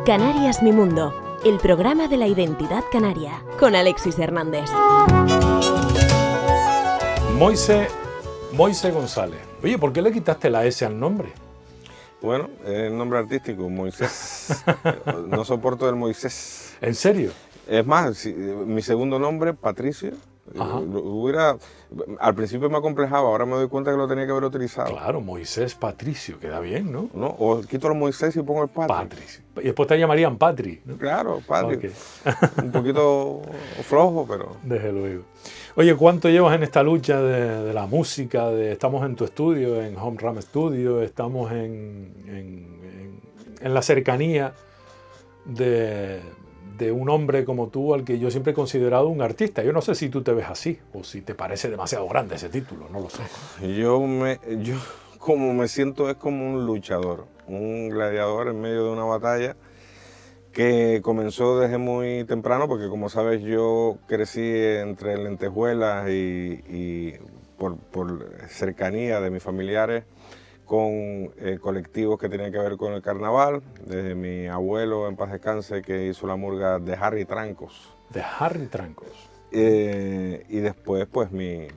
Canarias Mi Mundo, el programa de la identidad canaria, con Alexis Hernández. Moise González. Oye, ¿por qué le quitaste la S al nombre? Bueno, el nombre artístico, Moisés. No soporto el Moisés. ¿En serio? Es más, mi segundo nombre, Patricio, al principio me acomplejaba, ahora me doy cuenta que lo tenía que haber utilizado. Claro, Moisés Patricio, queda bien, ¿no? ¿No? O quito el Moisés y pongo el Patricio. Y después te llamarían Patri, ¿no? Claro, Patri. Okay. Un poquito flojo, pero... Desde luego. Oye, ¿cuánto llevas en esta lucha de la música? Estamos en tu estudio, en Home Ram Studio, estamos en la cercanía de un hombre como tú, al que yo siempre he considerado un artista. Yo no sé si tú te ves así, o si te parece demasiado grande ese título, no lo sé. Yo como me siento es como un luchador, un gladiador en medio de una batalla que comenzó desde muy temprano, porque como sabes yo crecí entre lentejuelas y por cercanía de mis familiares, con colectivos que tenían que ver con el carnaval, desde mi abuelo, en paz descanse, que hizo la murga de Harry Trancos. De Harry Trancos. Y después, pues, mi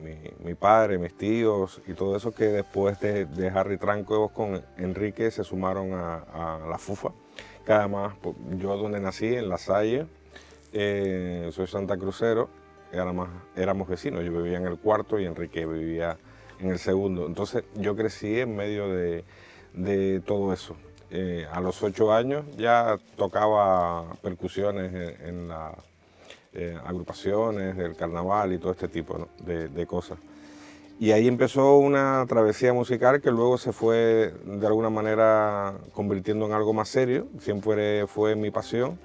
padre, mis tíos y todo eso, que después de Harry Trancos con Enrique se sumaron a la FUFA, que además, pues, yo donde nací, en La Salle, soy santacrucero, y además éramos vecinos, yo vivía en el cuarto y Enrique vivía en el segundo. Entonces yo crecí en medio de todo eso. A los 8 años ya tocaba percusiones en las agrupaciones del carnaval y todo este tipo, ¿no? de cosas. Y ahí empezó una travesía musical que luego se fue de alguna manera convirtiendo en algo más serio. Siempre fue mi pasión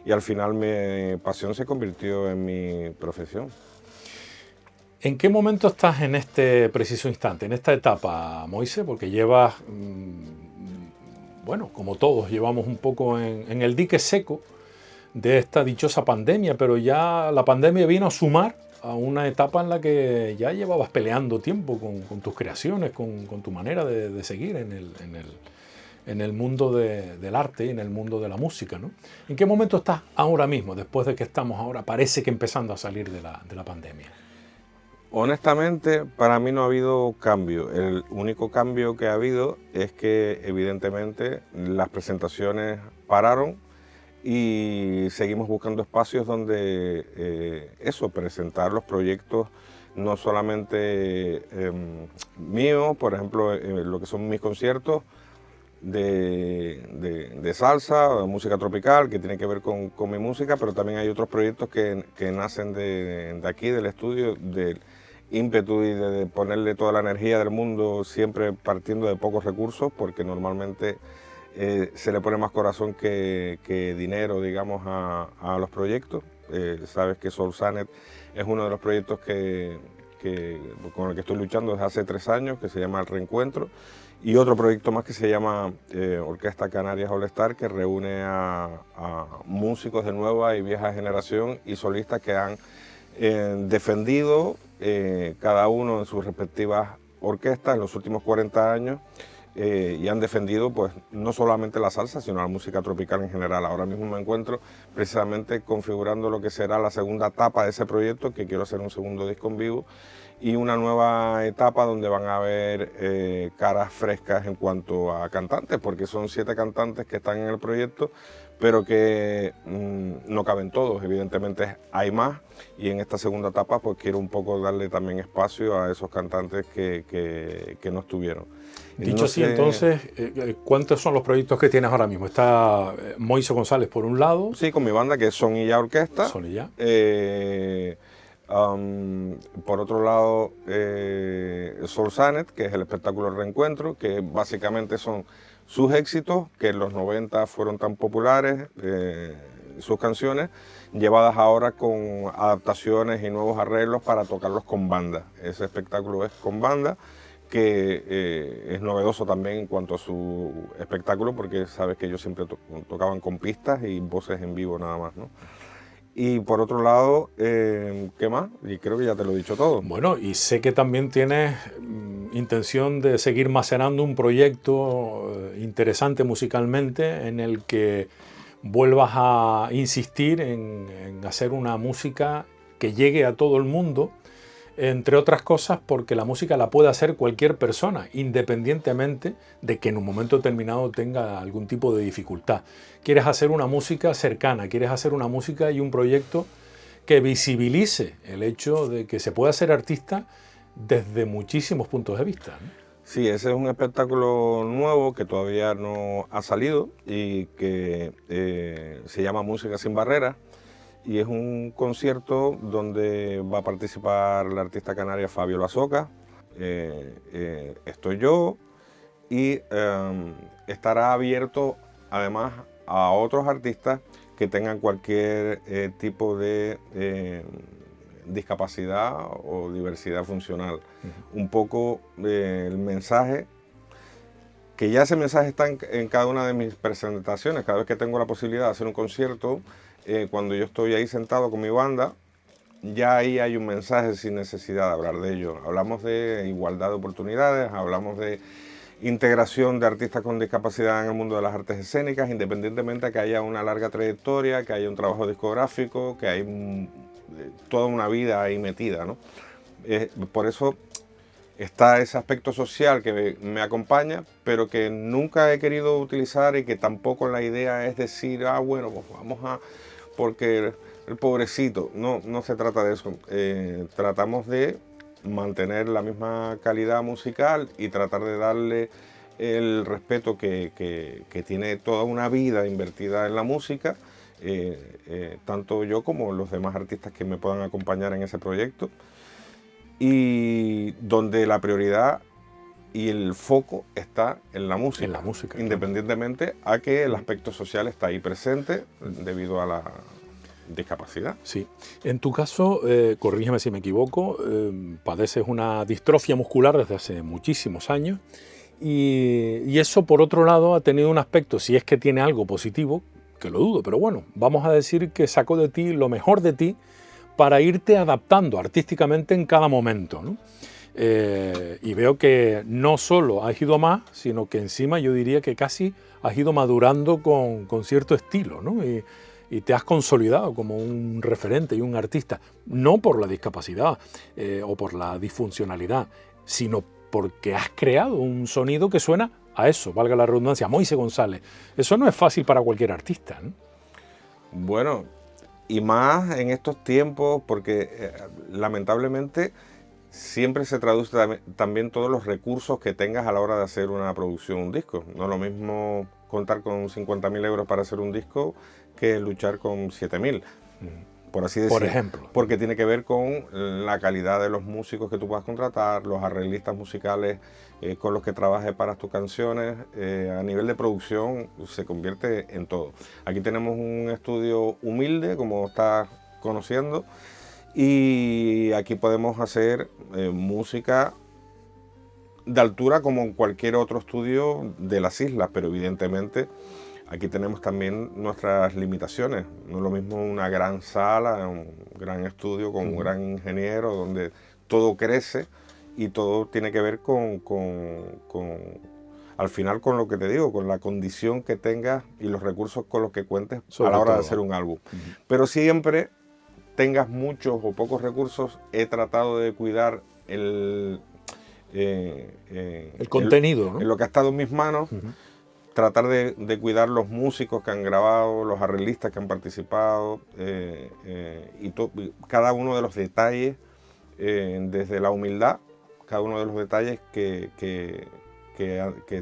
y al final mi pasión se convirtió en mi profesión. ¿En qué momento estás en este preciso instante, en esta etapa, Moise? Porque llevas, bueno, como todos, llevamos un poco en el dique seco de esta dichosa pandemia, pero ya la pandemia vino a sumar a una etapa en la que ya llevabas peleando tiempo con tus creaciones, con tu manera de seguir en el mundo del arte y en el mundo de la música, ¿no? ¿En qué momento estás ahora mismo, después de que estamos ahora, parece que empezando a salir de la pandemia? Honestamente, para mí no ha habido cambio. El único cambio que ha habido es que, evidentemente, las presentaciones pararon y seguimos buscando espacios donde presentar los proyectos, no solamente míos, por ejemplo, lo que son mis conciertos de salsa, de música tropical, que tiene que ver con mi música, pero también hay otros proyectos que nacen de aquí, del estudio, del ímpetu y de ponerle toda la energía del mundo, siempre partiendo de pocos recursos, porque normalmente se le pone más corazón que dinero, digamos, a los proyectos. Sabes que Soul Sanet es uno de los proyectos con el que estoy luchando desde hace 3 años, que se llama El Reencuentro, y otro proyecto más que se llama Orquesta Canarias All Star, que reúne a músicos de nueva y vieja generación y solistas que han defendido cada uno en sus respectivas orquestas en los últimos 40 años y han defendido pues no solamente la salsa, sino la música tropical en general. Ahora mismo me encuentro precisamente configurando lo que será la segunda etapa de ese proyecto, que quiero hacer un segundo disco en vivo, y una nueva etapa donde van a haber caras frescas en cuanto a cantantes, porque son 7 cantantes que están en el proyecto, pero que no caben todos, evidentemente hay más, y en esta segunda etapa pues quiero un poco darle también espacio a esos cantantes que no estuvieron. Dicho así, entonces, ¿cuántos son los proyectos que tienes ahora mismo? Está Moise González por un lado. Sí, con mi banda, que es Son y Ya Orquesta. Son y Ya. Por otro lado, Soul Sanet, que es el espectáculo Reencuentro, que básicamente son sus éxitos, que en los 90 fueron tan populares, sus canciones, llevadas ahora con adaptaciones y nuevos arreglos para tocarlos con banda. Ese espectáculo es con banda, que es novedoso también en cuanto a su espectáculo, porque sabes que ellos siempre tocaban con pistas y voces en vivo nada más, ¿no? Y por otro lado, ¿qué más? Y creo que ya te lo he dicho todo. Bueno, y sé que también tienes intención de seguir macerando un proyecto interesante musicalmente en el que vuelvas a insistir en hacer una música que llegue a todo el mundo, entre otras cosas porque la música la puede hacer cualquier persona, independientemente de que en un momento determinado tenga algún tipo de dificultad. Quieres hacer una música cercana, quieres hacer una música y un proyecto que visibilice el hecho de que se pueda ser artista desde muchísimos puntos de vista, ¿no? Sí, ese es un espectáculo nuevo que todavía no ha salido y que se llama Música sin Barreras, y es un concierto donde va a participar la artista canaria Fabiola Soca, estoy yo, y estará abierto además a otros artistas que tengan cualquier tipo de discapacidad o diversidad funcional. Un poco el mensaje, que ya ese mensaje está en cada una de mis presentaciones. Cada vez que tengo la posibilidad de hacer un concierto, cuando yo estoy ahí sentado con mi banda, ya ahí hay un mensaje sin necesidad de hablar de ello. Hablamos de igualdad de oportunidades, hablamos de integración de artistas con discapacidad en el mundo de las artes escénicas, independientemente de que haya una larga trayectoria, que haya un trabajo discográfico, que hay toda una vida ahí metida, ¿no? Por eso está ese aspecto social que me acompaña, pero que nunca he querido utilizar, y que tampoco la idea es decir, bueno, pues vamos a... porque el pobrecito, no se trata de eso. Tratamos de mantener la misma calidad musical y tratar de darle el respeto que tiene toda una vida invertida en la música, tanto yo como los demás artistas que me puedan acompañar en ese proyecto, y donde la prioridad y el foco está en la música. En la música, independientemente a que el aspecto social está ahí presente debido a la discapacidad. Sí. En tu caso, corrígeme si me equivoco, padeces una distrofia muscular desde hace muchísimos años, y eso, por otro lado, ha tenido un aspecto, si es que tiene algo positivo, que lo dudo, pero bueno, vamos a decir que sacó de ti lo mejor de ti para irte adaptando artísticamente en cada momento, ¿no? Y veo que no solo has ido más, sino que encima yo diría que casi has ido madurando con cierto estilo, ¿no? Y te has consolidado como un referente y un artista, no por la discapacidad o por la disfuncionalidad, sino porque has creado un sonido que suena a eso, valga la redundancia, a Moise González. Eso no es fácil para cualquier artista, ¿no? Bueno, y más en estos tiempos, porque lamentablemente siempre se traduce también todos los recursos que tengas a la hora de hacer una producción, un disco. No es lo mismo contar con 50.000 euros para hacer un disco que luchar con 7.000, por así decirlo. Por ejemplo. Porque tiene que ver con la calidad de los músicos que tú puedas contratar, los arreglistas musicales con los que trabajes para tus canciones. A nivel de producción se convierte en todo. Aquí tenemos un estudio humilde, como estás conociendo, y aquí podemos hacer música de altura como en cualquier otro estudio de las islas, pero evidentemente aquí tenemos también nuestras limitaciones. No es lo mismo una gran sala, un gran estudio con un gran ingeniero, donde todo crece y todo tiene que ver al final, con lo que te digo, con la condición que tengas y los recursos con los que cuentes a la hora de hacer un álbum. Pero siempre, tengas muchos o pocos recursos, he tratado de cuidar el contenido, ¿no? En lo que ha estado en mis manos. Tratar de cuidar los músicos que han grabado, los arreglistas que han participado, y cada uno de los detalles, desde la humildad, cada uno de los detalles que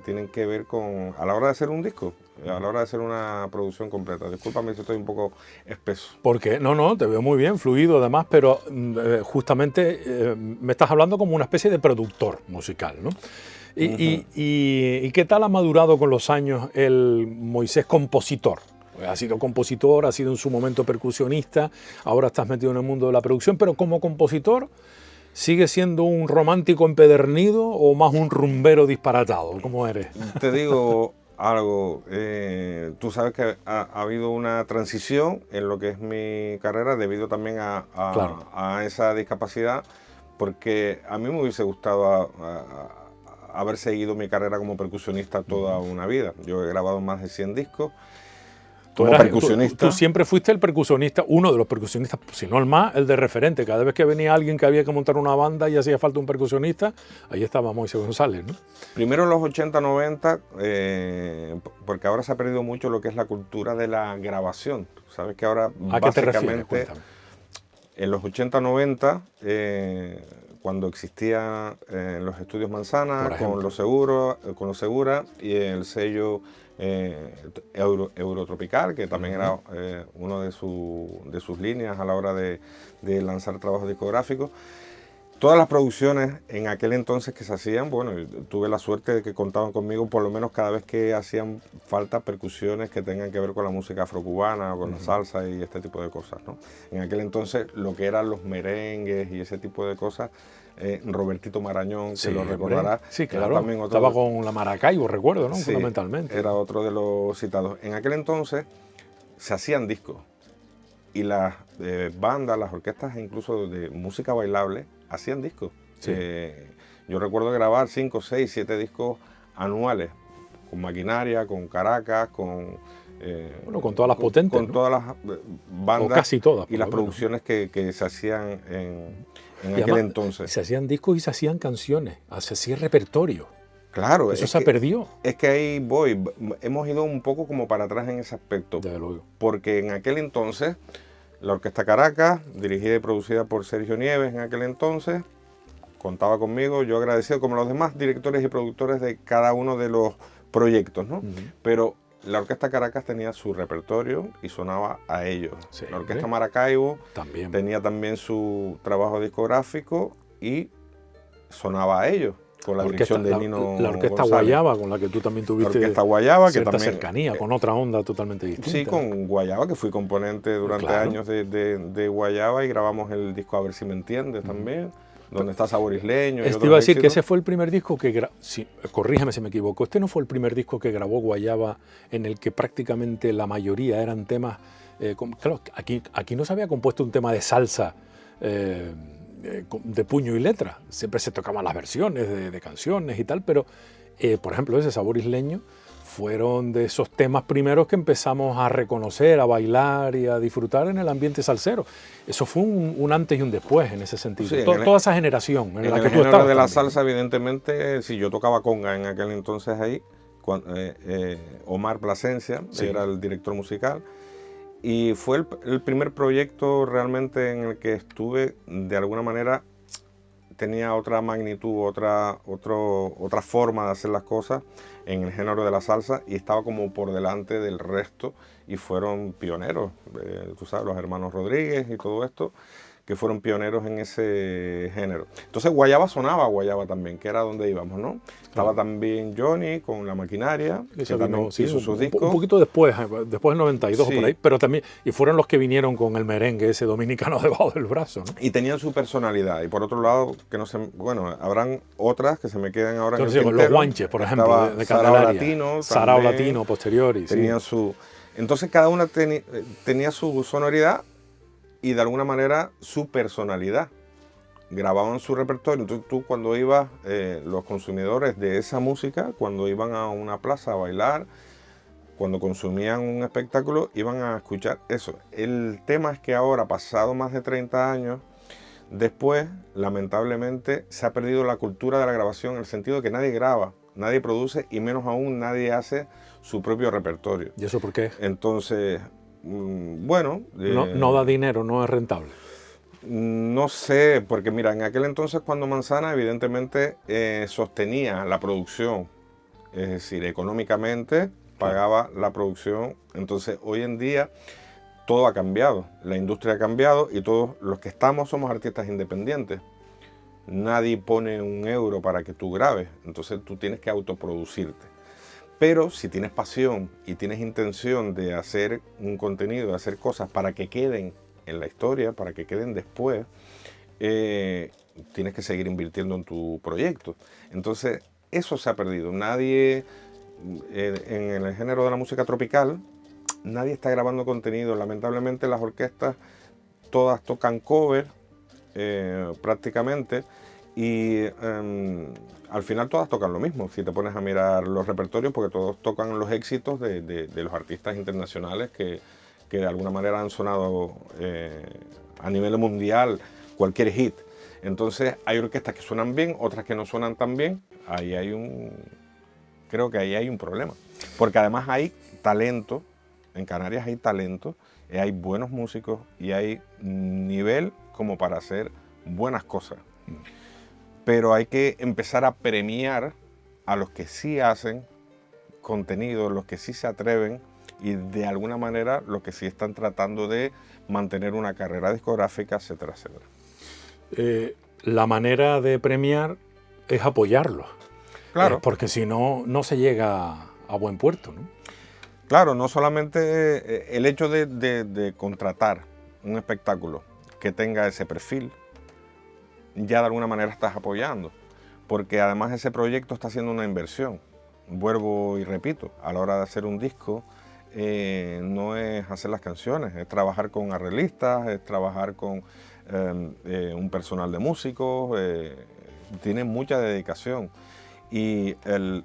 tienen que ver con a la hora de hacer un disco, a la hora de hacer una producción completa. Discúlpame si estoy un poco espeso. Porque no, te veo muy bien, fluido además, pero justamente me estás hablando como una especie de productor musical, ¿no? ¿Y qué tal ha madurado con los años el Moisés compositor? Ha sido compositor, ha sido en su momento percusionista, ahora estás metido en el mundo de la producción, pero como compositor, ¿sigue siendo un romántico empedernido o más un rumbero disparatado? ¿Cómo eres? Te digo, algo. Tú sabes que ha habido una transición en lo que es mi carrera debido también Claro. a esa discapacidad, porque a mí me hubiese gustado haber seguido mi carrera como percusionista toda una vida. Yo he grabado más de 100 discos como percusionista. Tú siempre fuiste el percusionista, uno de los percusionistas, si no el más, el de referente. Cada vez que venía alguien que había que montar una banda y hacía falta un percusionista, ahí estaba Moisés González, ¿no? Primero en los 80, 90, porque ahora se ha perdido mucho lo que es la cultura de la grabación. Sabes que ahora ¿A qué te refieres? básicamente Cuéntame. en los 80, 90, cuando existía en los estudios Manzana, con los Segura y el sello Eurotropical, que también era uno de sus líneas a la hora de lanzar trabajos discográficos. Todas las producciones en aquel entonces que se hacían, bueno, tuve la suerte de que contaban conmigo por lo menos cada vez que hacían falta percusiones que tengan que ver con la música afrocubana o con la salsa y este tipo de cosas, ¿no? En aquel entonces lo que eran los merengues y ese tipo de cosas, Robertito Marañón, Sí, que lo recordará. Sí, claro. Estaba con la Maracaibo, recuerdo, ¿no? Sí, Fundamentalmente. era otro de los citados. En aquel entonces se hacían discos y las bandas, las orquestas, incluso de música bailable, hacían discos. Sí. Yo recuerdo grabar 5, 6, 7 discos anuales, con maquinaria, con Caracas, con... bueno, con todas las potentes, con ¿no? todas las bandas. O casi todas. Y las producciones que se hacían en aquel entonces. Se hacían discos y se hacían canciones, se hacía repertorio. Claro. Eso se perdió. Es que ahí voy. Hemos ido un poco como para atrás en ese aspecto. Desde luego. Porque en aquel entonces, la Orquesta Caracas, dirigida y producida por Sergio Nieves en aquel entonces, contaba conmigo, yo agradecido como los demás directores y productores de cada uno de los proyectos, ¿no? Pero la Orquesta Caracas tenía su repertorio y sonaba a ellos. Sí, la Orquesta Maracaibo también tenía también su trabajo discográfico y sonaba a ellos, con la dirección de Nino La Orquesta González. Guayaba, con la que tú también tuviste la Orquesta Guayaba, que cierta también, cercanía, con otra onda totalmente distinta. Sí, con Guayaba, que fui componente durante años de Guayaba y grabamos el disco A ver si me entiendes también, donde está Sabor Isleño. Te iba a decir que ese fue el primer disco que corrígeme si me equivoco, este no fue el primer disco que grabó Guayaba en el que prácticamente la mayoría eran temas, claro, aquí no se había compuesto un tema de salsa de puño y letra, siempre se tocaban las versiones de canciones y tal, pero por ejemplo ese Sabor Isleño fueron de esos temas primeros que empezamos a reconocer, a bailar y a disfrutar en el ambiente salsero. Eso fue un antes y un después en ese sentido. Sí, Toda esa generación en la que tú estabas. En el género de la también, salsa, evidentemente, sí, yo tocaba conga en aquel entonces ahí. Omar Plasencia era el director musical. Y fue el primer proyecto realmente en el que estuve, de alguna manera, tenía otra magnitud, otra forma de hacer las cosas en el género de la salsa y estaba como por delante del resto y fueron pioneros, tú sabes, los hermanos Rodríguez y todo esto, que fueron pioneros en ese género. Entonces Guayaba sonaba Guayaba también, que era donde íbamos, ¿no? Estaba también Johnny con La Maquinaria, que también hizo sus discos. Un poquito después del 92 sí. o por ahí, pero también, y fueron los que vinieron con el merengue ese dominicano debajo del brazo, ¿no? Y tenían su personalidad. Y por otro lado, que no sé, bueno, habrán otras que se me quedan ahora entonces, en el tintero. Los Guanches, por ejemplo, de Candelaria. Sarao Latino, posteriori. Tenía su... Entonces cada una tenía su sonoridad y de alguna manera su personalidad. Grababan su repertorio. Entonces tú cuando ibas, los consumidores de esa música, cuando iban a una plaza a bailar, cuando consumían un espectáculo, iban a escuchar eso. El tema es que ahora, pasado más de 30 años, después, lamentablemente, se ha perdido la cultura de la grabación en el sentido de que nadie graba, nadie produce y menos aún nadie hace su propio repertorio. ¿Y eso por qué? Entonces... bueno... no da dinero, no es rentable. No sé, porque mira, en aquel entonces cuando Manzana evidentemente sostenía la producción, es decir, económicamente pagaba la producción, entonces hoy en día todo ha cambiado, la industria ha cambiado y todos los que estamos somos artistas independientes. Nadie pone un euro para que tú grabes, entonces tú tienes que autoproducirte. Pero si tienes pasión y tienes intención de hacer un contenido, de hacer cosas para que queden en la historia, para que queden después, tienes que seguir invirtiendo en tu proyecto. Entonces, eso se ha perdido. Nadie en el género de la música tropical, nadie está grabando contenido. Lamentablemente las orquestas todas tocan cover prácticamente, y al final todas tocan lo mismo, si te pones a mirar los repertorios, porque todos tocan los éxitos de los artistas internacionales que de alguna manera han sonado a nivel mundial, cualquier hit. Entonces hay orquestas que suenan bien, otras que no suenan tan bien. Creo que ahí hay un problema, porque además hay talento, en Canarias hay talento, hay buenos músicos y hay nivel como para hacer buenas cosas. Pero hay que empezar a premiar a los que sí hacen contenido, los que sí se atreven y de alguna manera los que sí están tratando de mantener una carrera discográfica, etcétera, etcétera. La manera de premiar es apoyarlos. Claro. Porque si no, no se llega a buen puerto, ¿no? Claro, no solamente el hecho de contratar un espectáculo que tenga ese perfil, ya de alguna manera estás apoyando, porque además ese proyecto está haciendo una inversión. Vuelvo y repito, a la hora de hacer un disco, no es hacer las canciones, es trabajar con arreglistas, es trabajar con un personal de músicos, tiene mucha dedicación. Y la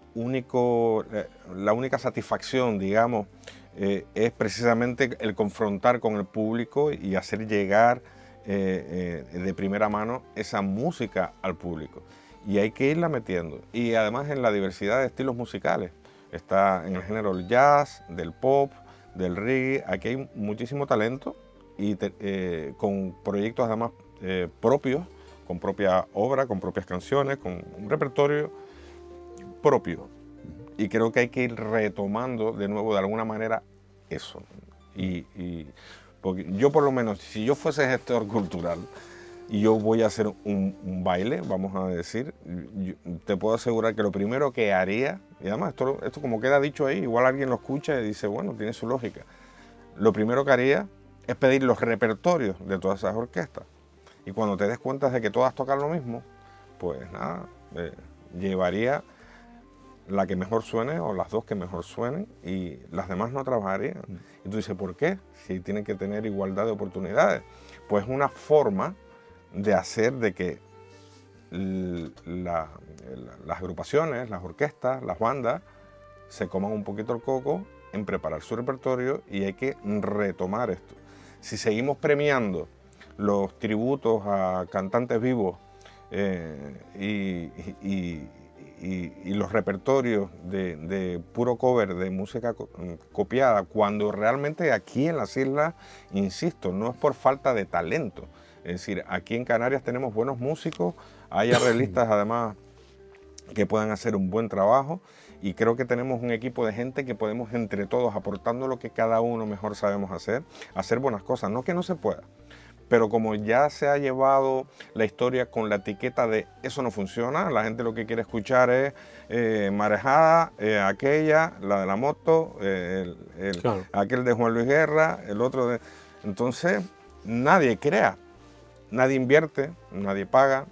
única satisfacción, digamos, es precisamente el confrontar con el público y hacer llegar de primera mano esa música al público. Y hay que irla metiendo. Y además en la diversidad de estilos musicales. Está en el género del jazz, del pop, del reggae. Aquí hay muchísimo talento y con proyectos además propios, con propia obra, con propias canciones, con un repertorio propio. Y creo que hay que ir retomando de nuevo de alguna manera eso. Porque yo por lo menos, si yo fuese gestor cultural y yo voy a hacer un baile, vamos a decir, te puedo asegurar que lo primero que haría, y además esto como queda dicho ahí, igual alguien lo escucha y dice, bueno, tiene su lógica. Lo primero que haría es pedir los repertorios de todas esas orquestas. Y cuando te des cuenta de que todas tocan lo mismo, pues nada, llevaría la que mejor suene o las dos que mejor suenen y las demás no trabajarían. Y tú dices, ¿por qué? Si tienen que tener igualdad de oportunidades. Pues una forma de hacer de que las agrupaciones, las orquestas, las bandas se coman un poquito el coco en preparar su repertorio y hay que retomar esto. Si seguimos premiando los tributos a cantantes vivos y los repertorios de puro cover de música copiada, cuando realmente aquí en las islas, insisto, no es por falta de talento. Es decir, aquí en Canarias tenemos buenos músicos, hay arreglistas además que puedan hacer un buen trabajo y creo que tenemos un equipo de gente que podemos entre todos, aportando lo que cada uno mejor sabemos hacer buenas cosas, no que no se pueda. Pero como ya se ha llevado la historia con la etiqueta de eso no funciona, la gente lo que quiere escuchar es Marejada, aquella, la de la moto, claro, aquel de Juan Luis Guerra, el otro de... Entonces nadie crea, nadie invierte, nadie paga,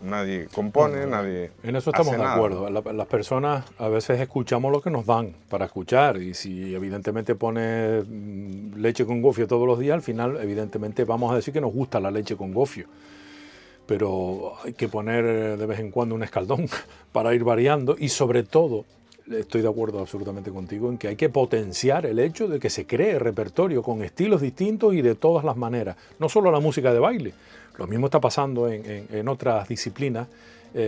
nadie compone, nadie en eso estamos de acuerdo. Las personas a veces escuchamos lo que nos dan para escuchar y si evidentemente pones leche con gofio todos los días, al final evidentemente vamos a decir que nos gusta la leche con gofio. Pero hay que poner de vez en cuando un escaldón para ir variando y sobre todo, estoy de acuerdo absolutamente contigo en que hay que potenciar el hecho de que se cree repertorio con estilos distintos y de todas las maneras, no solo la música de baile. Lo mismo está pasando en otras disciplinas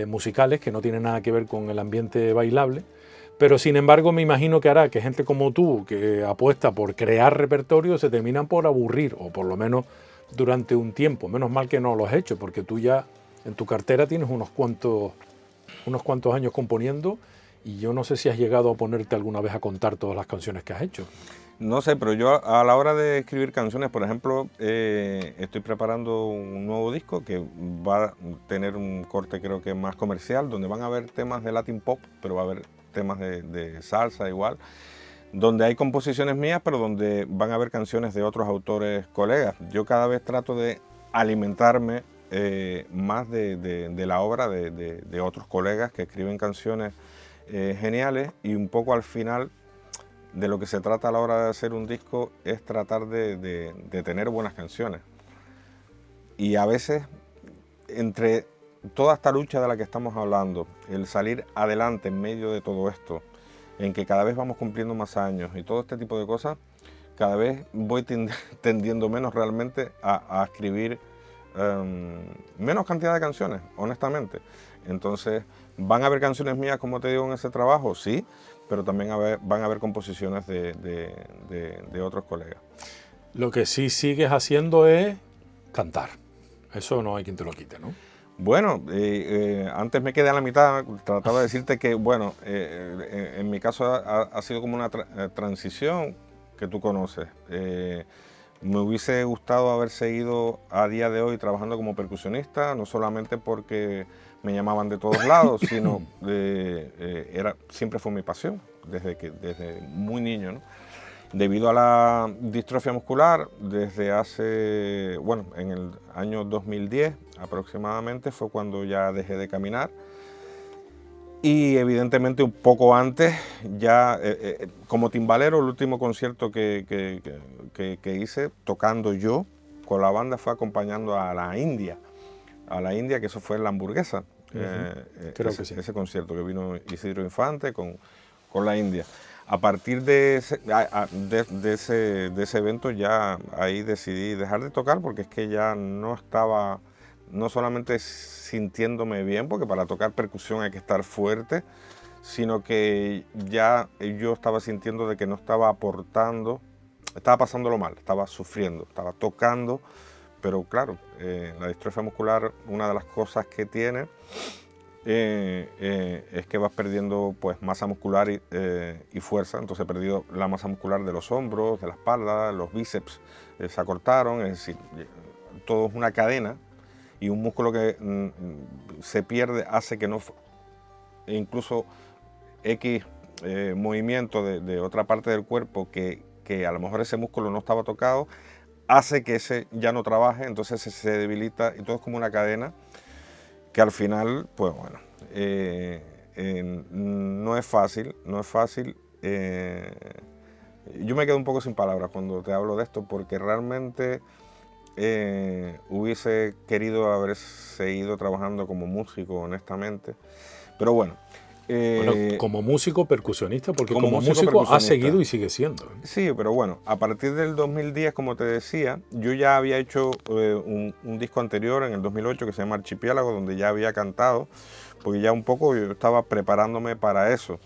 musicales que no tienen nada que ver con el ambiente bailable, pero sin embargo me imagino que hará que gente como tú, que apuesta por crear repertorio, se terminan por aburrir, o por lo menos durante un tiempo. Menos mal que no lo has hecho, porque tú ya en tu cartera tienes unos cuantos años componiendo y yo no sé si has llegado a ponerte alguna vez a contar todas las canciones que has hecho. No sé, pero yo a la hora de escribir canciones, por ejemplo, estoy preparando un nuevo disco que va a tener un corte creo que más comercial, donde van a haber temas de Latin Pop, pero va a haber temas de salsa igual, donde hay composiciones mías, pero donde van a haber canciones de otros autores colegas. Yo cada vez trato de alimentarme más de la obra de otros colegas que escriben canciones geniales, y un poco al final de lo que se trata a la hora de hacer un disco es tratar de tener buenas canciones. Y a veces, entre toda esta lucha de la que estamos hablando, el salir adelante en medio de todo esto, en que cada vez vamos cumpliendo más años y todo este tipo de cosas, cada vez voy tendiendo menos realmente a escribir menos cantidad de canciones, honestamente. Entonces, ¿van a haber canciones mías, como te digo, en ese trabajo? Sí, pero también van a haber composiciones de otros colegas. Lo que sí sigues haciendo es cantar. Eso no hay quien te lo quite, ¿no? Bueno, antes me quedé a la mitad, trataba de decirte que, bueno, en mi caso ha sido como una transición que tú conoces. Me hubiese gustado haber seguido a día de hoy trabajando como percusionista, no solamente porque me llamaban de todos lados, sino siempre fue mi pasión, desde muy niño, ¿no? Debido a la distrofia muscular, desde hace, bueno, en el año 2010 aproximadamente fue cuando ya dejé de caminar. Y evidentemente un poco antes, ya como timbalero, el último concierto que hice tocando yo con la banda fue acompañando a la India, que eso fue en La Hamburguesa. Creo que sí. Ese concierto que vino Isidro Infante con la India. A partir de ese evento ya ahí decidí dejar de tocar, porque es que ya no estaba, no solamente sintiéndome bien, porque para tocar percusión hay que estar fuerte, sino que ya yo estaba sintiendo de que no estaba aportando, estaba pasándolo mal, estaba sufriendo, estaba tocando, pero claro, la distrofia muscular, una de las cosas que tiene es que vas perdiendo pues masa muscular y fuerza. Entonces he perdido la masa muscular de los hombros, de la espalda, los bíceps se acortaron, es decir, todo es una cadena, y un músculo que se pierde hace que no, incluso X movimiento de otra parte del cuerpo que a lo mejor ese músculo no estaba tocado, hace que ese ya no trabaje, entonces se debilita, y todo es como una cadena que al final, pues bueno, no es fácil, no es fácil. Yo me quedo un poco sin palabras cuando te hablo de esto, porque realmente hubiese querido haber seguido trabajando como músico, honestamente, pero bueno. Bueno, como músico percusionista, porque como músico percusionista ha seguido y sigue siendo. Sí, pero bueno, a partir del 2010, como te decía, yo ya había hecho un disco anterior en el 2008 que se llama Archipiélago, donde ya había cantado, porque ya un poco yo estaba preparándome para eso.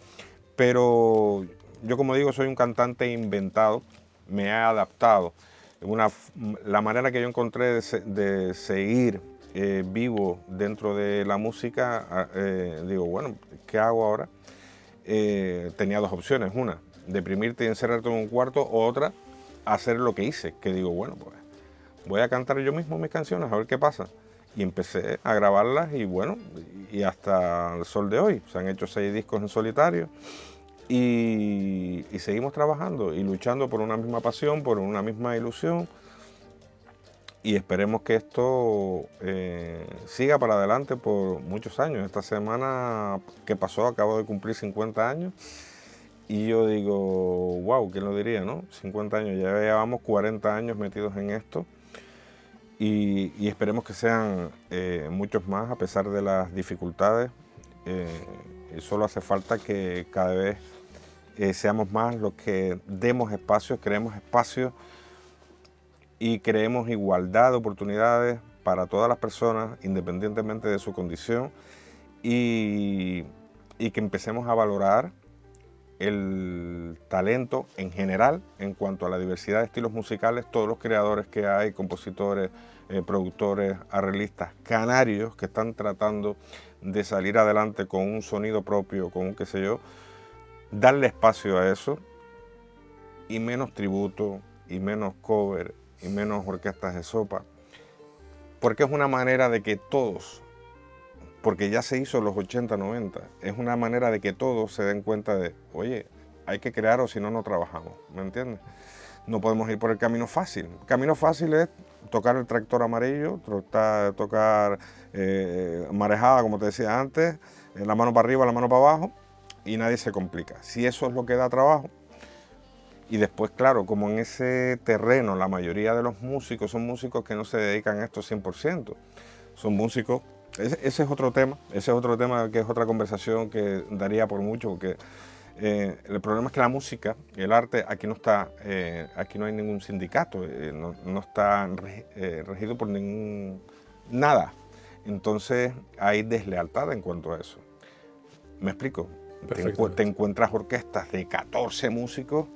Pero yo, como digo, soy un cantante inventado, me he adaptado. La manera que yo encontré de seguir vivo dentro de la música, digo, bueno, ¿qué hago ahora? Tenía dos opciones, una, deprimirte y encerrarte en un cuarto, o otra, hacer lo que hice, que digo, bueno, pues voy a cantar yo mismo mis canciones, a ver qué pasa. Y empecé a grabarlas, y bueno, y hasta el sol de hoy, se han hecho 6 discos en solitario, y seguimos trabajando y luchando por una misma pasión, por una misma ilusión, y esperemos que esto siga para adelante por muchos años. Esta semana que pasó acabo de cumplir 50 años y yo digo, wow, ¿quién lo diría, no? 50 años, ya llevamos 40 años metidos en esto, y esperemos que sean muchos más a pesar de las dificultades. Solo hace falta que cada vez seamos más los que demos espacios, creemos espacios y creemos igualdad de oportunidades para todas las personas, independientemente de su condición, y que empecemos a valorar el talento en general en cuanto a la diversidad de estilos musicales, todos los creadores que hay, compositores, productores, arreglistas canarios que están tratando de salir adelante con un sonido propio, con un qué sé yo, darle espacio a eso, y menos tributo, y menos cover, y menos orquestas de sopa, porque es una manera de que todos, porque ya se hizo en los 80, 90, es una manera de que todos se den cuenta de, oye, hay que crear o si no, no trabajamos, ¿me entiendes? No podemos ir por el camino fácil. El camino fácil es tocar el tractor amarillo, tocar marejada, como te decía antes, la mano para arriba, la mano para abajo, y nadie se complica. Si eso es lo que da trabajo, y después, claro, como en ese terreno la mayoría de los músicos son músicos que no se dedican a esto 100%, son músicos, ese es otro tema, que es otra conversación que daría por mucho, porque el problema es que la música, el arte, aquí no hay ningún sindicato, no está regido por nada. Entonces hay deslealtad en cuanto a eso. ¿Me explico? Te encuentras orquestas de 14 músicos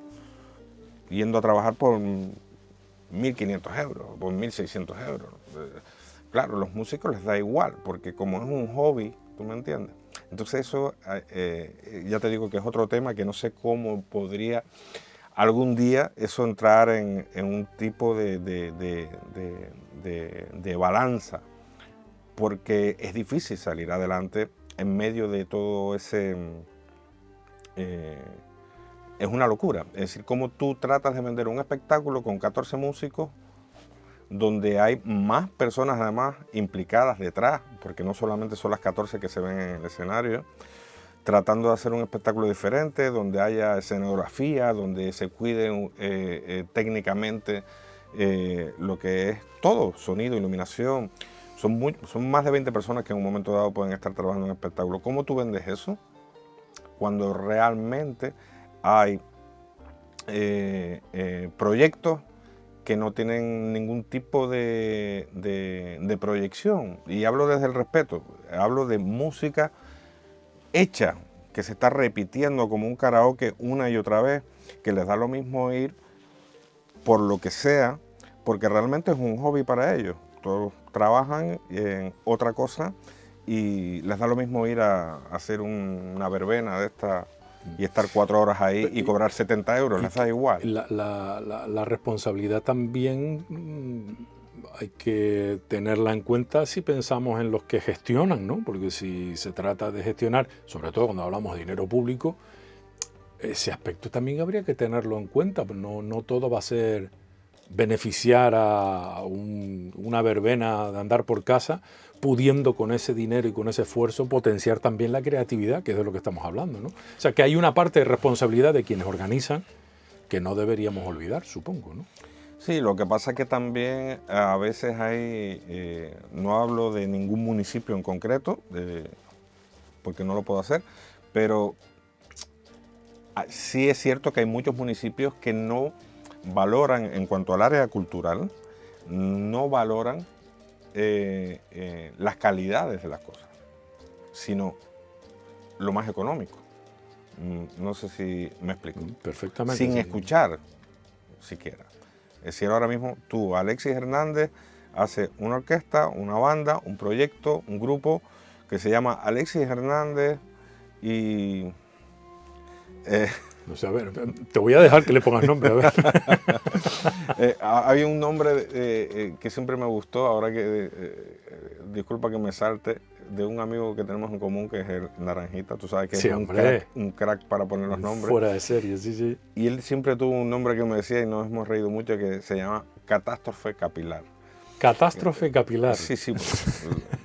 yendo a trabajar por 1.500 euros, por 1.600 euros. Claro, a los músicos les da igual, porque como es un hobby, ¿tú me entiendes? Entonces eso, ya te digo que es otro tema que no sé cómo podría algún día eso entrar en un tipo de balanza, porque es difícil salir adelante en medio de todo ese... es una locura. Es decir, cómo tú tratas de vender un espectáculo con 14 músicos donde hay más personas además implicadas detrás, porque no solamente son las 14 que se ven en el escenario, tratando de hacer un espectáculo diferente, donde haya escenografía, donde se cuide técnicamente lo que es todo, sonido, iluminación. Son más de 20 personas que en un momento dado pueden estar trabajando en un espectáculo. ¿Cómo tú vendes eso? Cuando realmente hay proyectos que no tienen ningún tipo de proyección. Y hablo desde el respeto, hablo de música hecha, que se está repitiendo como un karaoke una y otra vez, que les da lo mismo ir por lo que sea, porque realmente es un hobby para ellos. Todos trabajan en otra cosa y les da lo mismo ir a hacer una verbena de esta y estar 4 horas ahí y cobrar 70 euros, les da igual. La responsabilidad también hay que tenerla en cuenta si pensamos en los que gestionan, ¿no? Porque si se trata de gestionar, sobre todo cuando hablamos de dinero público, ese aspecto también habría que tenerlo en cuenta. No todo va a ser beneficiar a una verbena de andar por casa, pudiendo con ese dinero y con ese esfuerzo potenciar también la creatividad, que es de lo que estamos hablando, ¿no? O sea, que hay una parte de responsabilidad de quienes organizan que no deberíamos olvidar, supongo, ¿no? Sí, lo que pasa es que también a veces hay, no hablo de ningún municipio en concreto, porque no lo puedo hacer, pero sí es cierto que hay muchos municipios que no valoran, en cuanto al área cultural, no valoran las calidades de las cosas, sino lo más económico. No sé si me explico. Perfectamente. Sin escuchar siquiera. Es decir, ahora mismo tú, Alexis Hernández, hace una orquesta, una banda, un proyecto, un grupo que se llama Alexis Hernández y... No sé, a ver, te voy a dejar que le pongas nombre, a ver. Había un nombre que siempre me gustó, ahora que, disculpa que me salte, de un amigo que tenemos en común, que es el Naranjita, tú sabes que sí, es un crack para poner los nombres. Fuera de serie, sí, sí. Y él siempre tuvo un nombre que me decía, y nos hemos reído mucho, que se llama Catástrofe Capilar. Catástrofe Capilar. Sí, sí,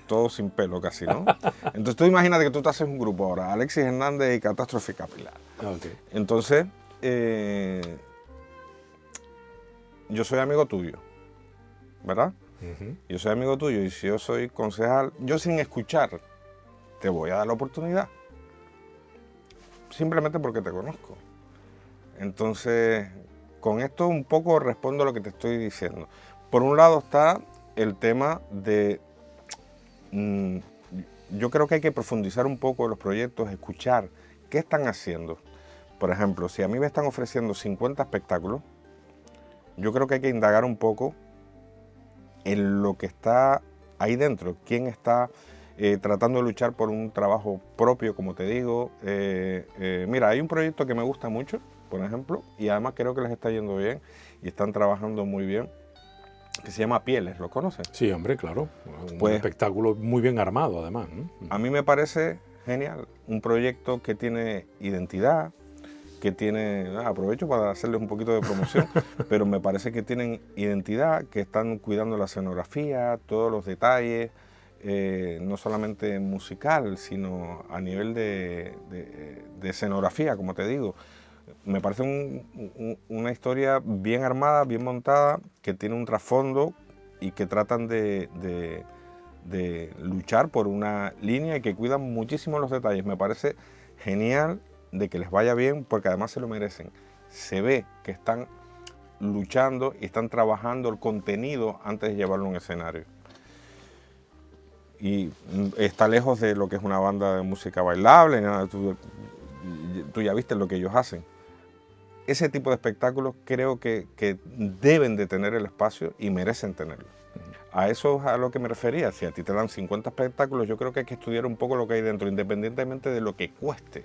todo sin pelo casi, ¿no? Entonces tú imagínate que tú te haces un grupo ahora, Alexis Hernández y Catástrofe Capilar. Okay. Entonces, yo soy amigo tuyo, ¿verdad? Yo soy amigo tuyo y si yo soy concejal, yo sin escuchar te voy a dar la oportunidad, simplemente porque te conozco. Entonces, con esto un poco respondo a lo que te estoy diciendo. Por un lado está el tema de, yo creo que hay que profundizar un poco en los proyectos, escuchar qué están haciendo. Por ejemplo, si a mí me están ofreciendo 50 espectáculos, yo creo que hay que indagar un poco en lo que está ahí dentro, quién está tratando de luchar por un trabajo propio, como te digo. Mira, hay un proyecto que me gusta mucho, por ejemplo, y además creo que les está yendo bien y están trabajando muy bien, que se llama Pieles, ¿lo conoces? Sí, hombre, claro. Un espectáculo muy bien armado, además, ¿no? A mí me parece genial, un proyecto que tiene identidad, que tiene, aprovecho para hacerles un poquito de promoción, pero me parece que tienen identidad, que están cuidando la escenografía, todos los detalles, no solamente musical, sino a nivel de escenografía, como te digo. Me parece una historia bien armada, bien montada, que tiene un trasfondo y que tratan de luchar por una línea y que cuidan muchísimo los detalles. Me parece genial de que les vaya bien, porque además se lo merecen. Se ve que están luchando y están trabajando el contenido antes de llevarlo a un escenario. Y está lejos de lo que es una banda de música bailable, nada. Tú ya viste lo que ellos hacen. Ese tipo de espectáculos creo que deben de tener el espacio y merecen tenerlo. A eso es a lo que me refería. Si a ti te dan 50 espectáculos, yo creo que hay que estudiar un poco lo que hay dentro, independientemente de lo que cueste.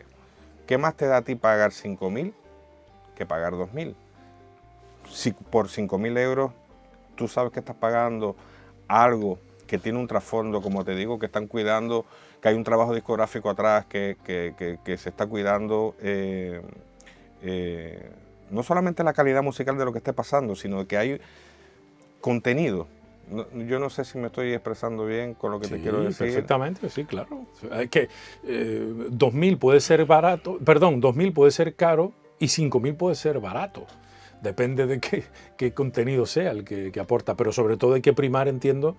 ¿Qué más te da a ti pagar 5.000 que pagar 2.000? Si por 5.000 euros tú sabes que estás pagando algo que tiene un trasfondo, como te digo, que están cuidando, que hay un trabajo discográfico atrás, que se está cuidando no solamente la calidad musical de lo que esté pasando, sino que hay contenido. Yo no sé si me estoy expresando bien con lo que te quiero decir. Perfectamente, sí, claro. Es que 2.000 puede ser barato, perdón, 2.000 puede ser caro y 5.000 puede ser barato. Depende de qué contenido sea el que aporta, pero sobre todo hay que primar, entiendo,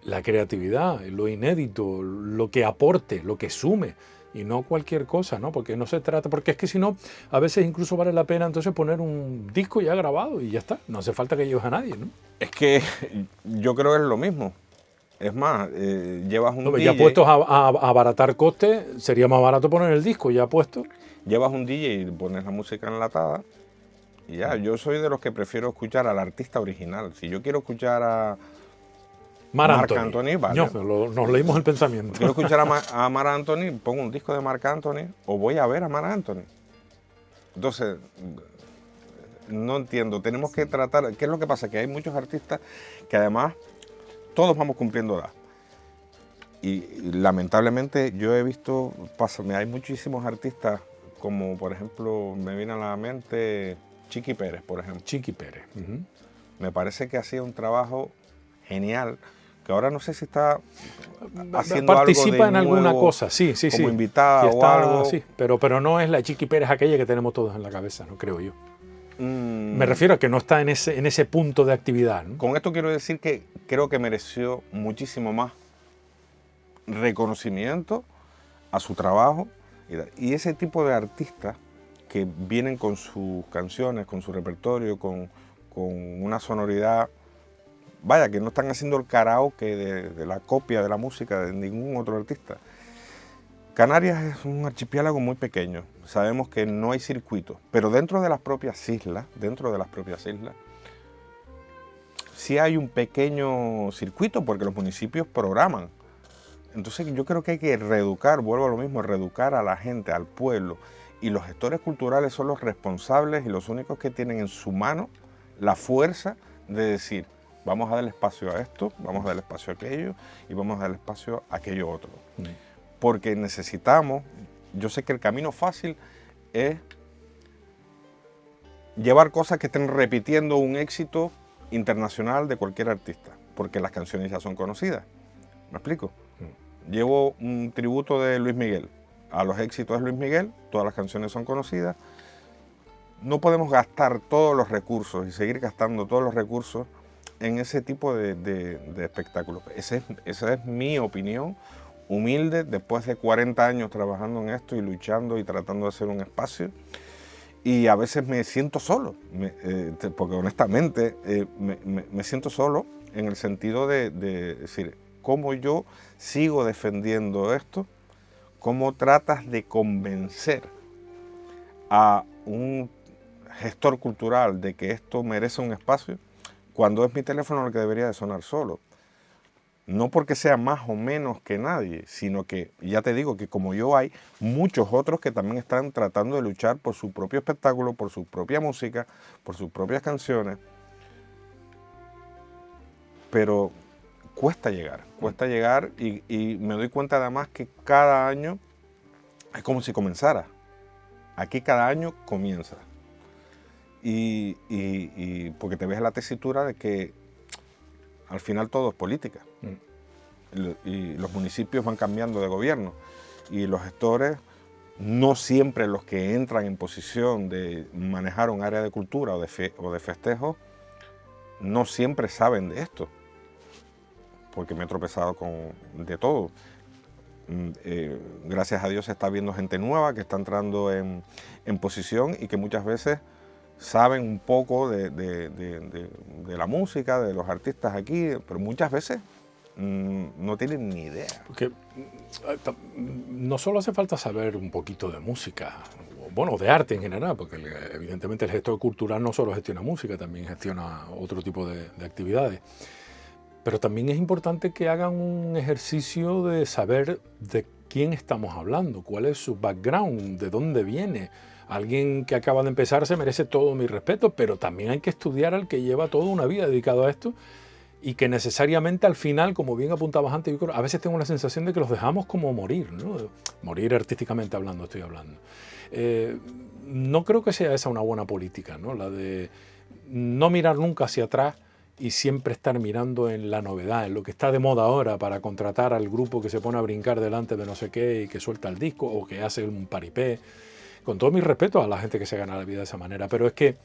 la creatividad, lo inédito, lo que aporte, lo que sume, y no cualquier cosa, ¿no? Porque no se trata, porque es que si no, a veces incluso vale la pena entonces poner un disco ya grabado y ya está, no hace falta que lleves a nadie, ¿no? Es que yo creo que es lo mismo. Es más, llevas un DJ... Ya puestos a abaratar costes, sería más barato poner el disco ya puesto. Llevas un DJ y pones la música enlatada y ya. Yo soy de los que prefiero escuchar al artista original. Si yo quiero escuchar a Marc Anthony, vale. Nos leímos el pensamiento. Quiero escuchar a Marc Anthony, pongo un disco de Marc Anthony o voy a ver a Marc Anthony. Entonces, no entiendo. Tenemos que tratar... ¿Qué es lo que pasa? Que hay muchos artistas que además todos vamos cumpliendo edad. Y lamentablemente yo he visto... hay muchísimos artistas como, por ejemplo, me viene a la mente Chiqui Pérez, por ejemplo. Chiqui Pérez. Me parece que hacía un trabajo genial, que ahora no sé si está haciendo participa algo de en nuevo, alguna cosa, sí. como invitada o algo. Sí, pero no es la Chiqui Pérez aquella que tenemos todos en la cabeza, no creo yo. Me refiero a que no está en ese punto de actividad, ¿no? Con esto quiero decir que creo que mereció muchísimo más reconocimiento a su trabajo y ese tipo de artistas que vienen con sus canciones, con su repertorio, con una sonoridad, vaya, que no están haciendo el karaoke de la copia de la música de ningún otro artista. Canarias es un archipiélago muy pequeño, sabemos que no hay circuito, pero dentro de las propias islas, sí hay un pequeño circuito porque los municipios programan. Entonces yo creo que hay que reeducar, vuelvo a lo mismo, reeducar a la gente, al pueblo, y los gestores culturales son los responsables y los únicos que tienen en su mano la fuerza de decir, vamos a darle espacio a esto, vamos a darle espacio a aquello y vamos a darle espacio a aquello otro. Porque necesitamos, yo sé que el camino fácil es llevar cosas que estén repitiendo un éxito internacional de cualquier artista, porque las canciones ya son conocidas. ¿Me explico? Llevo un tributo de Luis Miguel. A los éxitos de Luis Miguel, todas las canciones son conocidas. No podemos gastar todos los recursos y seguir gastando todos los recursos en ese tipo de espectáculos. Esa es mi opinión humilde, después de 40 años trabajando en esto y luchando y tratando de hacer un espacio. Y a veces me siento solo, porque honestamente me siento solo en el sentido de decir, ¿cómo yo sigo defendiendo esto? ¿Cómo tratas de convencer a un gestor cultural de que esto merece un espacio cuando es mi teléfono el que debería de sonar solo? No porque sea más o menos que nadie, sino que, ya te digo, que como yo hay muchos otros que también están tratando de luchar por su propio espectáculo, por su propia música, por sus propias canciones. Pero cuesta llegar y me doy cuenta además que cada año es como si comenzara. Aquí cada año comienza. Y porque te ves en la tesitura de que al final todo es política. y los municipios van cambiando de gobierno y los gestores, no siempre los que entran en posición de manejar un área de cultura o de festejo, no siempre saben de esto, porque me he tropezado con de todo. Gracias a Dios se está viendo gente nueva que está entrando en posición y que muchas veces saben un poco de la música, de los artistas aquí, pero muchas veces no tienen ni idea. Porque no solo hace falta saber un poquito de música, bueno, de arte en general, porque evidentemente el gestor cultural no solo gestiona música, también gestiona otro tipo de actividades. Pero también es importante que hagan un ejercicio de saber de quién estamos hablando, cuál es su background, de dónde viene. Alguien que acaba de empezar se merece todo mi respeto, pero también hay que estudiar al que lleva toda una vida dedicado a esto y que necesariamente al final, como bien apuntabas antes, yo creo, a veces tengo la sensación de que los dejamos como morir, ¿no? Morir artísticamente hablando, estoy hablando. No creo que sea esa una buena política, ¿no? La de no mirar nunca hacia atrás y siempre estar mirando en la novedad, en lo que está de moda ahora para contratar al grupo que se pone a brincar delante de no sé qué y que suelta el disco o que hace un paripé. Con todo mi respeto a la gente que se gana la vida de esa manera, pero es que,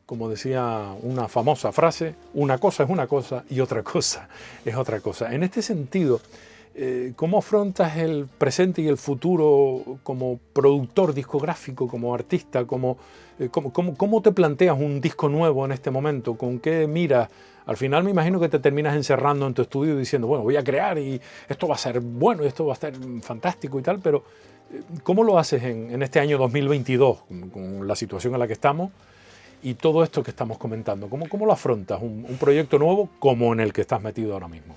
como decía una famosa frase, una cosa es una cosa y otra cosa es otra cosa. En este sentido, ¿cómo afrontas el presente y el futuro como productor discográfico, como artista? ¿Cómo te planteas un disco nuevo en este momento? ¿Con qué miras? Al final me imagino que te terminas encerrando en tu estudio diciendo, bueno, voy a crear y esto va a ser bueno, y esto va a ser fantástico y tal, pero ¿cómo lo haces en este año 2022, con la situación en la que estamos y todo esto que estamos comentando? ¿Cómo lo afrontas, un proyecto nuevo como en el que estás metido ahora mismo?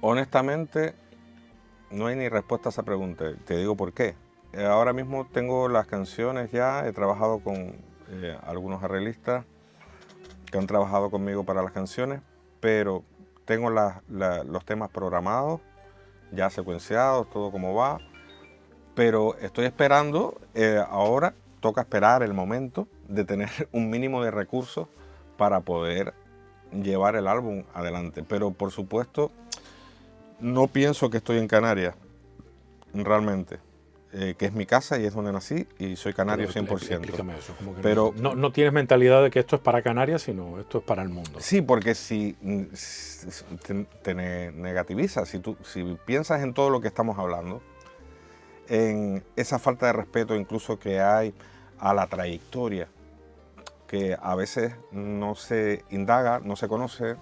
Honestamente, no hay ni respuesta a esa pregunta. Te digo por qué. Ahora mismo tengo las canciones ya, he trabajado con algunos arreglistas que han trabajado conmigo para las canciones, pero tengo los temas programados, ya secuenciados, todo como va. Pero estoy esperando, ahora toca esperar el momento de tener un mínimo de recursos para poder llevar el álbum adelante. Pero por supuesto, no pienso que estoy en Canarias, realmente, que es mi casa y es donde nací y soy canario 100%. Explícame eso, como que pero no tienes mentalidad de que esto es para Canarias, sino esto es para el mundo. Sí, porque si te negativizas, si piensas en todo lo que estamos hablando, en esa falta de respeto incluso que hay a la trayectoria, que a veces no se indaga, no se conoce,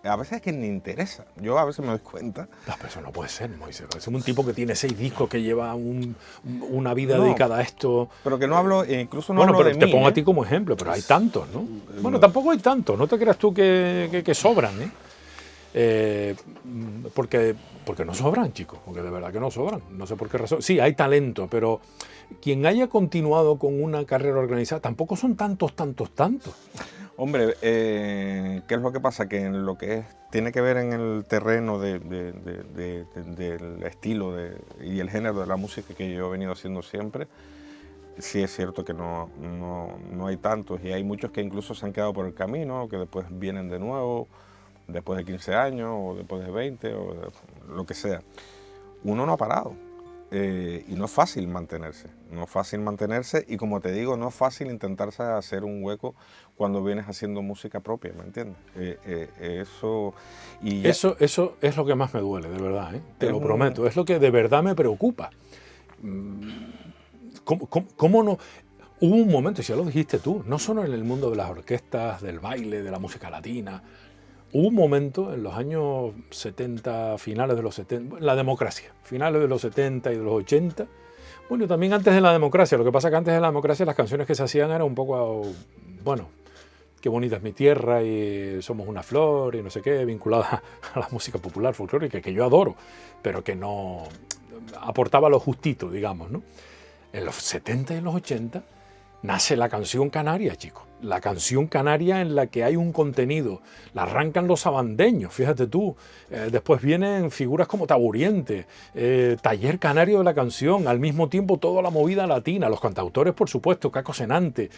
a veces es que ni interesa. Yo a veces me doy cuenta. No, pero eso no puede ser, Moisés. Es un tipo que tiene 6 discos, que lleva una vida dedicada a esto. Pero que no hablo, incluso no hablo pero de mí. Te pongo a ti como ejemplo, pero hay tantos, ¿no? Bueno, tampoco hay tantos, no te creas tú que sobran, porque no sobran, chicos, porque de verdad que no sobran, no sé por qué razón. Sí, hay talento, pero quien haya continuado con una carrera organizada, tampoco son tantos. Hombre, ¿qué es lo que pasa? Que en lo que tiene que ver en el terreno del estilo y el género de la música que yo he venido haciendo siempre, sí es cierto que no hay tantos, y hay muchos que incluso se han quedado por el camino, que después vienen de nuevo, después de 15 años, o después de 20, o lo que sea. Uno no ha parado. Y no es fácil mantenerse, y como te digo, no es fácil intentarse hacer un hueco cuando vienes haciendo música propia, ¿me entiendes? Eso es lo que más me duele, de verdad, te lo prometo, es lo que de verdad me preocupa. ¿Cómo no? Hubo un momento, y ya lo dijiste tú, no solo en el mundo de las orquestas, del baile, de la música latina. Hubo un momento en los años 70, finales de los 70, la democracia, finales de los 70 y de los 80, bueno, también antes de la democracia. Lo que pasa es que antes de la democracia las canciones que se hacían eran un poco, bueno, qué bonita es mi tierra y somos una flor y no sé qué, vinculadas a la música popular, folclórica, que yo adoro, pero que no aportaba lo justito, digamos, ¿no? En los 70 y en los 80 nace la canción canaria, chicos. La canción canaria en la que hay un contenido. La arrancan los sabandeños, fíjate tú. Después vienen figuras como Taburiente, Taller Canario de la Canción, al mismo tiempo toda la movida latina, los cantautores, por supuesto, Caco Senante,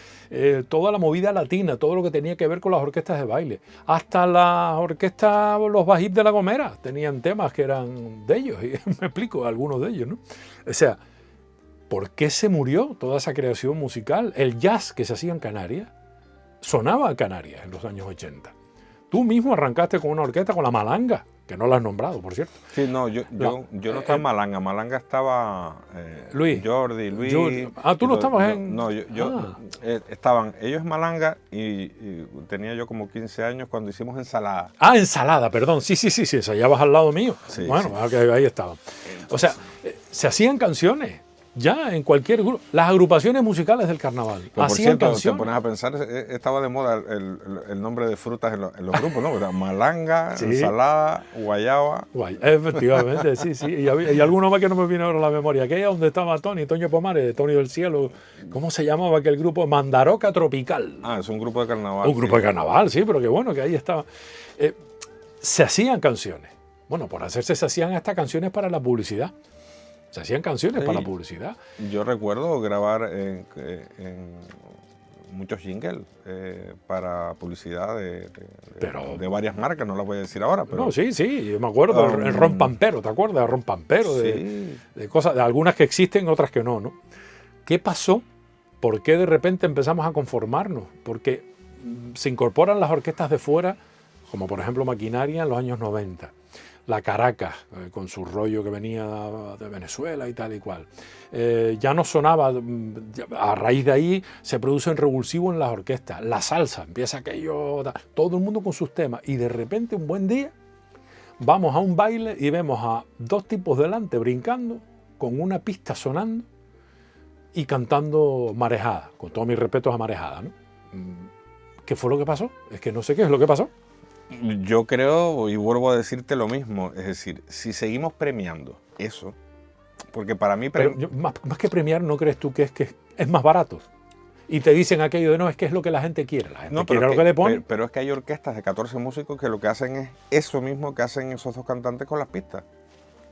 toda la movida latina, todo lo que tenía que ver con las orquestas de baile. Hasta las orquestas, los Bajib de La Gomera, tenían temas que eran de ellos, y me explico, algunos de ellos, ¿no? O sea, ¿por qué se murió toda esa creación musical? El jazz que se hacía en Canarias sonaba a Canarias en los años 80. Tú mismo arrancaste con una orquesta, con la Malanga, que no la has nombrado, por cierto. Sí, no, yo no estaba en Malanga. Malanga estaba Luis. Jordi, Luis. Tú no estabas en... No, estaban ellos en Malanga y tenía yo como 15 años cuando hicimos Ensalada. Ensalada, perdón. Sí, ensayabas al lado mío. Sí, bueno, sí. Ahí estaban. O sea, se hacían canciones. Ya en cualquier grupo, las agrupaciones musicales del carnaval. Por cierto, canciones. te pones a pensar, estaba de moda el nombre de frutas en los grupos, ¿no? Era malanga, sí. Ensalada, guayaba. Efectivamente, sí. Y alguno más que no me viene ahora a la memoria. Aquella donde estaba Toño Pomares, Tony del Cielo. ¿Cómo se llamaba aquel grupo? Mandaroca Tropical. Es un grupo de carnaval. Un grupo de carnaval, sí, pero qué bueno que ahí estaba. Se hacían canciones. Bueno, por hacerse se hacían hasta canciones para la publicidad. Se hacían canciones para la publicidad. Yo recuerdo grabar en muchos jingles para publicidad de varias marcas, no las voy a decir ahora. Pero, no, sí, yo me acuerdo. El Ron Pampero, ¿te acuerdas? El Ron Pampero, sí. de cosas, de algunas que existen, otras que no. ¿Qué pasó? ¿Por qué de repente empezamos a conformarnos? Porque se incorporan las orquestas de fuera, como por ejemplo Maquinaria en los años 90. La Caracas, con su rollo que venía de Venezuela y tal y cual. Ya no sonaba, a raíz de ahí se produce un revulsivo en las orquestas. La salsa, empieza aquello, todo el mundo con sus temas. Y de repente, un buen día, vamos a un baile y vemos a dos tipos delante brincando, con una pista sonando y cantando Marejada, con todos mis respetos a Marejada, ¿no? ¿Qué fue lo que pasó? Es que no sé qué es lo que pasó. Yo creo, y vuelvo a decirte lo mismo, es decir, si seguimos premiando eso, porque para mí... más que premiar, ¿no crees tú que es más barato? Y te dicen aquello de no, es que es lo que la gente quiere, la gente quiere lo que le ponen. Pero es que hay orquestas de 14 músicos que lo que hacen es eso mismo que hacen esos dos cantantes con las pistas.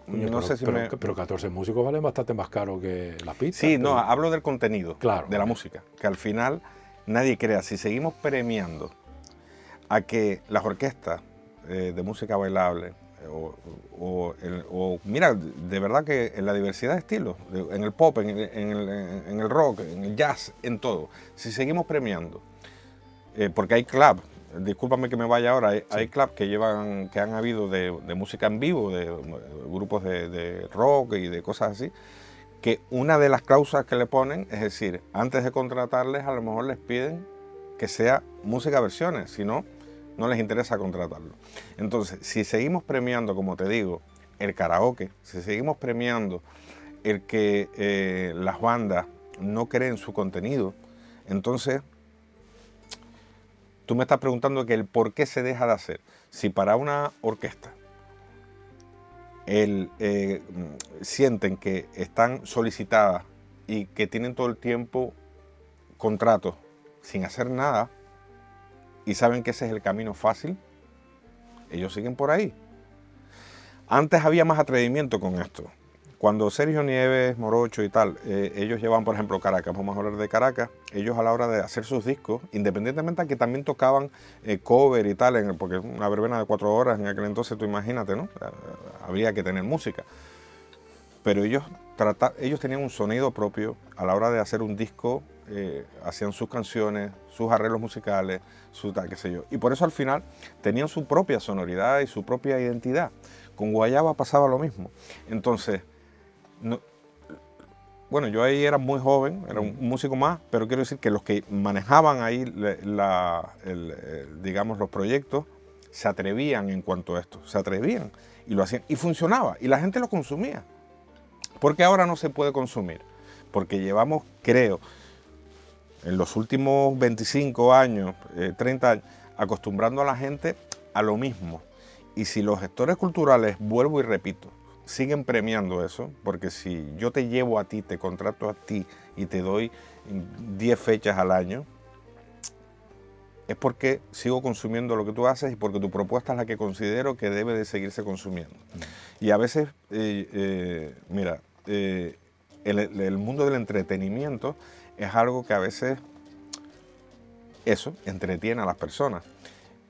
Pero 14 músicos valen bastante más caro que las pistas. Sí, no, hablo del contenido, claro, de la música, que al final nadie crea, si seguimos premiando a que las orquestas de música bailable mira, de verdad que en la diversidad de estilos, en el pop, en el rock, en el jazz, en todo, si seguimos premiando, porque hay club, discúlpame que me vaya ahora, hay club que han habido de música en vivo, de grupos de rock y de cosas así, que una de las cláusulas que le ponen, es decir, antes de contratarles a lo mejor les piden que sea música versiones, si no, no les interesa contratarlo. Entonces, si seguimos premiando, como te digo, el karaoke, si seguimos premiando el que las bandas no creen su contenido, entonces tú me estás preguntando que el por qué se deja de hacer. Si para una orquesta sienten que están solicitadas y que tienen todo el tiempo contratos sin hacer nada y saben que ese es el camino fácil, ellos siguen por ahí. Antes había más atrevimiento con esto. Cuando Sergio Nieves, Morocho y tal, ellos llevaban, por ejemplo, Caracas, vamos a hablar de Caracas, ellos a la hora de hacer sus discos, independientemente de que también tocaban cover y tal, porque una verbena de 4 horas en aquel entonces, tú imagínate, ¿no? Habría que tener música. Pero ellos tenían un sonido propio a la hora de hacer un disco, hacían sus canciones, sus arreglos musicales, qué sé yo. Y por eso al final tenían su propia sonoridad y su propia identidad. Con Guayaba pasaba lo mismo. Entonces, bueno, yo ahí era muy joven, era un músico más, pero quiero decir que los que manejaban ahí, digamos, los proyectos, se atrevían en cuanto a esto, se atrevían y lo hacían. Y funcionaba, y la gente lo consumía. Porque ahora no se puede consumir, porque llevamos, creo, en los últimos 25 años, 30 años, acostumbrando a la gente a lo mismo. Y si los gestores culturales, vuelvo y repito, siguen premiando eso, porque si yo te llevo a ti, te contrato a ti y te doy 10 fechas al año, es porque sigo consumiendo lo que tú haces y porque tu propuesta es la que considero que debe de seguirse consumiendo. Y a veces, mira, el mundo del entretenimiento es algo que a veces eso entretiene a las personas.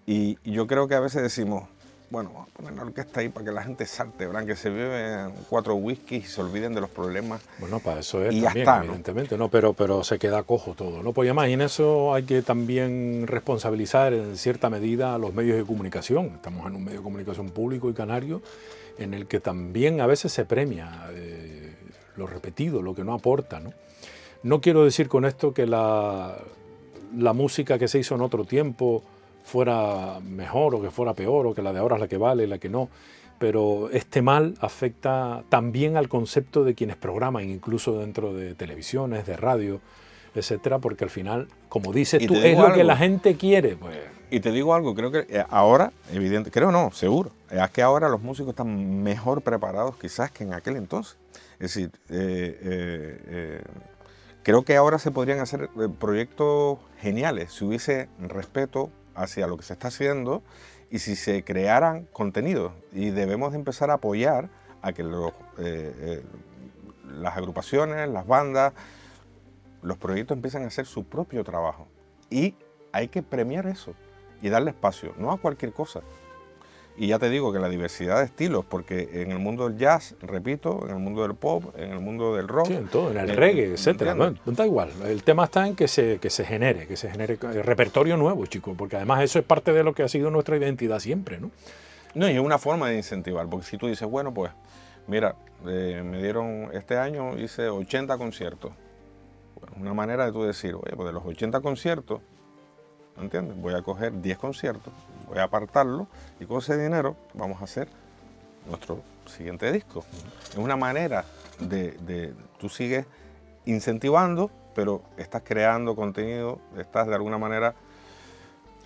Y yo creo que a veces decimos, bueno, vamos a poner la orquesta ahí para que la gente salte, ¿verdad? Que se beben 4 whiskies y se olviden de los problemas. Bueno, para eso es y también, ya está, evidentemente, ¿no? Pero se queda cojo todo, ¿no? Pues además, y en eso hay que también responsabilizar en cierta medida a los medios de comunicación. Estamos en un medio de comunicación público y canario en el que también a veces se premia lo repetido, lo que no aporta, ¿no? No quiero decir con esto que la música que se hizo en otro tiempo fuera mejor o que fuera peor o que la de ahora es la que vale, la que no, pero este mal afecta también al concepto de quienes programan, incluso dentro de televisiones, de radio, etcétera, porque al final, como dices tú, es lo que la gente quiere. Pues. Y te digo algo, creo que ahora, evidente, creo no, seguro, es que ahora los músicos están mejor preparados quizás que en aquel entonces. Es decir, creo que ahora se podrían hacer proyectos geniales si hubiese respeto hacia lo que se está haciendo y si se crearan contenidos. Y debemos de empezar a apoyar a que las agrupaciones, las bandas, los proyectos empiezan a hacer su propio trabajo. Y hay que premiar eso y darle espacio, no a cualquier cosa. Y ya te digo que la diversidad de estilos, porque en el mundo del jazz, repito, en el mundo del pop, en el mundo del rock... Sí, en todo, en el reggae, etcétera. No da igual, el tema está en que se genere repertorio nuevo, chicos, porque además eso es parte de lo que ha sido nuestra identidad siempre, ¿no? No, y es una forma de incentivar, porque si tú dices, bueno, pues, mira, me dieron, este año hice 80 conciertos. Bueno, una manera de tú decir, oye, pues de los 80 conciertos, ¿entiendes? Voy a coger 10 conciertos, voy a apartarlo y con ese dinero vamos a hacer nuestro siguiente disco. Es una manera tú sigues incentivando, pero estás creando contenido, estás de alguna manera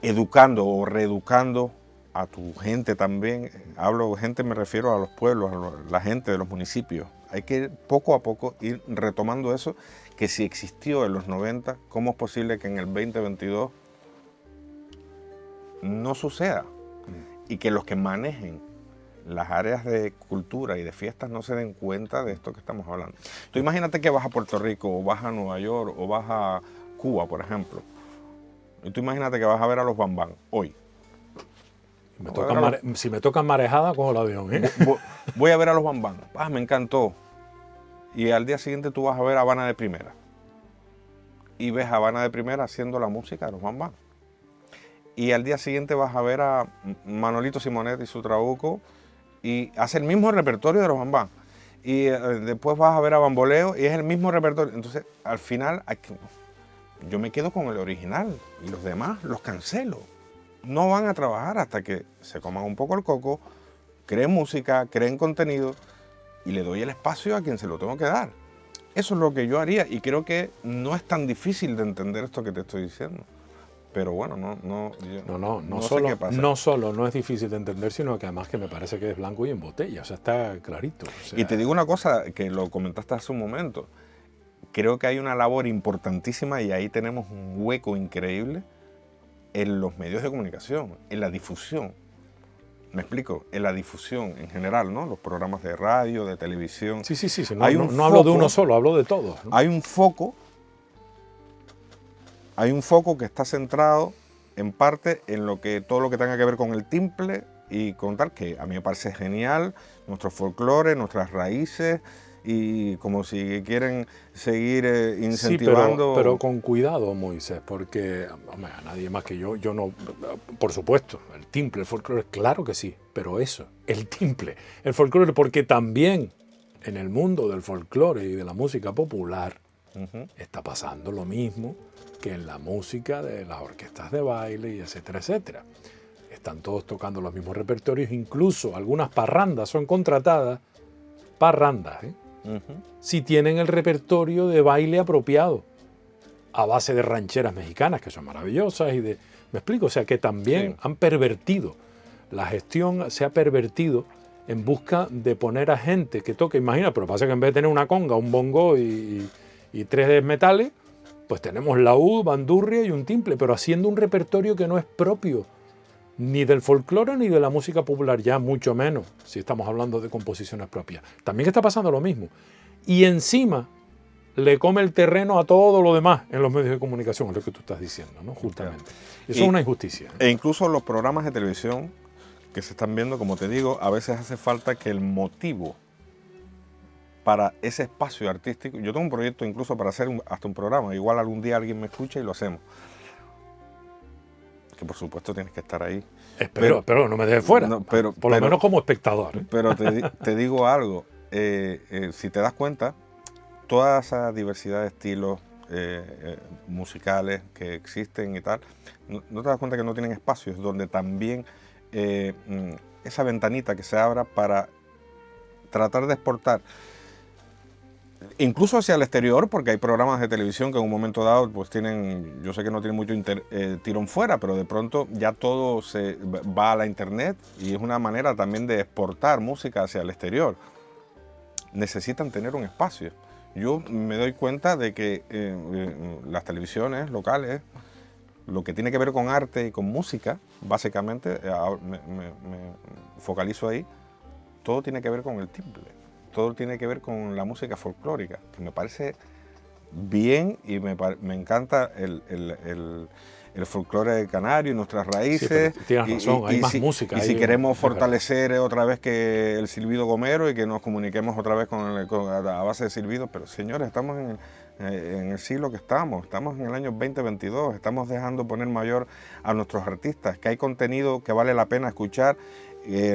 educando o reeducando a tu gente también. Hablo de gente, me refiero a los pueblos, a la gente de los municipios. Hay que poco a poco ir retomando eso que si existió en los 90, ¿cómo es posible que en el 2022 no suceda? Y que los que manejen las áreas de cultura y de fiestas no se den cuenta de esto que estamos hablando. Tú imagínate que vas a Puerto Rico, o vas a Nueva York, o vas a Cuba, por ejemplo. Y tú imagínate que vas a ver a los Bam Bam hoy. Si me tocan marejada, cojo el avión, ¿eh? Voy a ver a los Bam Bam. Me encantó. Y al día siguiente tú vas a ver a Habana de Primera. Y ves a Habana de Primera haciendo la música de los Bam Bam. Y al día siguiente vas a ver a Manolito Simonet y su Trabuco y hace el mismo repertorio de los Bam Bam. Y después vas a ver a Bamboleo y es el mismo repertorio. Entonces, al final, yo me quedo con el original y los demás los cancelo. No van a trabajar hasta que se coman un poco el coco, creen música, creen contenido y le doy el espacio a quien se lo tengo que dar. Eso es lo que yo haría y creo que no es tan difícil de entender esto que te estoy diciendo. Pero bueno, no sé qué pasa. No solo no es difícil de entender, sino que además que me parece que es blanco y en botella, o sea, está clarito. O sea, y te digo una cosa, que lo comentaste hace un momento, creo que hay una labor importantísima y ahí tenemos un hueco increíble en los medios de comunicación, en la difusión. ¿Me explico? En la difusión en general, ¿no? Los programas de radio, de televisión. Sí. No hablo de uno solo, hablo de todos, ¿no? Hay un foco que está centrado en parte en todo lo que tenga que ver con el timple y con tal, que a mí me parece genial, nuestro folclore, nuestras raíces, y como si quieren seguir incentivando... Sí, pero con cuidado, Moisés, porque hombre, a nadie más que yo no... Por supuesto, el timple, el folclore, claro que sí, pero eso, el timple, el folclore, porque también en el mundo del folclore y de la música popular está pasando lo mismo que en la música de las orquestas de baile y etcétera, etcétera. Están todos tocando los mismos repertorios, incluso algunas parrandas son contratadas, parrandas, si tienen el repertorio de baile apropiado, a base de rancheras mexicanas, que son maravillosas, ¿me explico? O sea, que también han pervertido, la gestión se ha pervertido en busca de poner a gente que toque. Imagina, pero pasa que en vez de tener una conga, un bongo y 3 metales, pues tenemos laúd, bandurria y un timple, pero haciendo un repertorio que no es propio ni del folclore ni de la música popular, ya mucho menos si estamos hablando de composiciones propias. También está pasando lo mismo. Y encima le come el terreno a todo lo demás en los medios de comunicación, es lo que tú estás diciendo, ¿no? Justamente. Eso es una injusticia. E incluso los programas de televisión que se están viendo, como te digo, a veces hace falta que el motivo para ese espacio artístico, yo tengo un proyecto incluso para hacer hasta un programa, igual algún día alguien me escucha y lo hacemos. Que por supuesto tienes que estar ahí. Pero no me dejes fuera, no, por lo menos como espectador. Pero te digo algo, si te das cuenta, toda esa diversidad de estilos musicales que existen y tal, no te das cuenta que no tienen espacios donde también esa ventanita que se abra para tratar de exportar, incluso hacia el exterior, porque hay programas de televisión que en un momento dado pues tienen, yo sé que no tienen mucho tirón fuera, pero de pronto ya todo se va a la internet y es una manera también de exportar música hacia el exterior. Necesitan tener un espacio. Yo me doy cuenta de que las televisiones locales, lo que tiene que ver con arte y con música, básicamente, me focalizo ahí, todo tiene que ver con el timbre. Todo tiene que ver con la música folclórica, que me parece bien y me encanta el folclore canario y nuestras raíces. Sí, tienes razón, hay más música. Y si queremos fortalecer otra vez que el silbido gomero y que nos comuniquemos otra vez a base de silbidos, pero señores, estamos en el siglo que estamos en el año 2022, estamos dejando poner mayor a nuestros artistas, que hay contenido que vale la pena escuchar.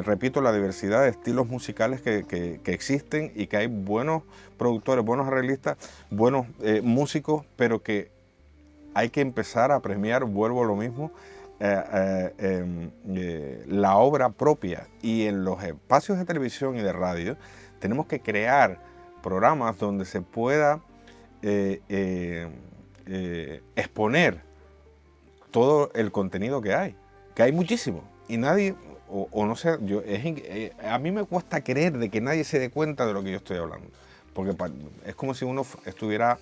Repito, la diversidad de estilos musicales que existen y que hay buenos productores, buenos arreglistas, buenos músicos, pero que hay que empezar a premiar, vuelvo a lo mismo, la obra propia. Y en los espacios de televisión y de radio tenemos que crear programas donde se pueda exponer todo el contenido que hay muchísimo y nadie... O no sé, a mí me cuesta creer de que nadie se dé cuenta de lo que yo estoy hablando, porque es como si uno estuviera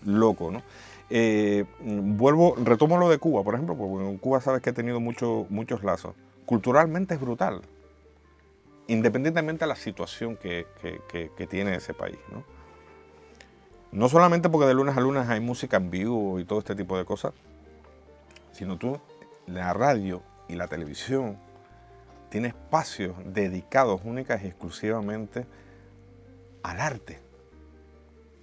loco, ¿no? Retomo lo de Cuba, por ejemplo, porque en Cuba sabes que he tenido muchos lazos. Culturalmente es brutal, independientemente de la situación que tiene ese país, ¿no? No solamente porque de lunes a lunes hay música en vivo y todo este tipo de cosas, sino la radio y la televisión tiene espacios dedicados únicas y exclusivamente al arte,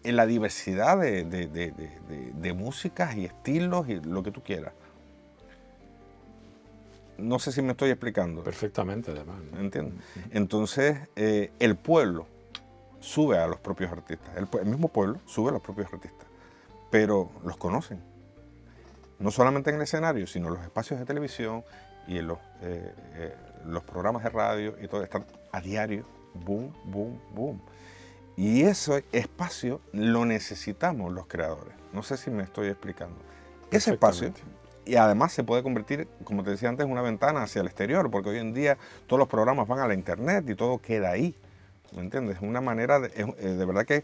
en la diversidad de músicas y estilos y lo que tú quieras. No sé si me estoy explicando. Perfectamente, además. ¿Entiendes? Entonces, el pueblo sube a los propios artistas, el mismo pueblo sube a los propios artistas, pero los conocen. No solamente en el escenario, sino en los espacios de televisión y en los programas de radio y todo, están a diario, boom, boom, boom. Y ese espacio lo necesitamos los creadores. No sé si me estoy explicando. Ese espacio, y además se puede convertir, como te decía antes, en una ventana hacia el exterior, porque hoy en día todos los programas van a la internet y todo queda ahí. ¿Me entiendes? Es una manera, de verdad que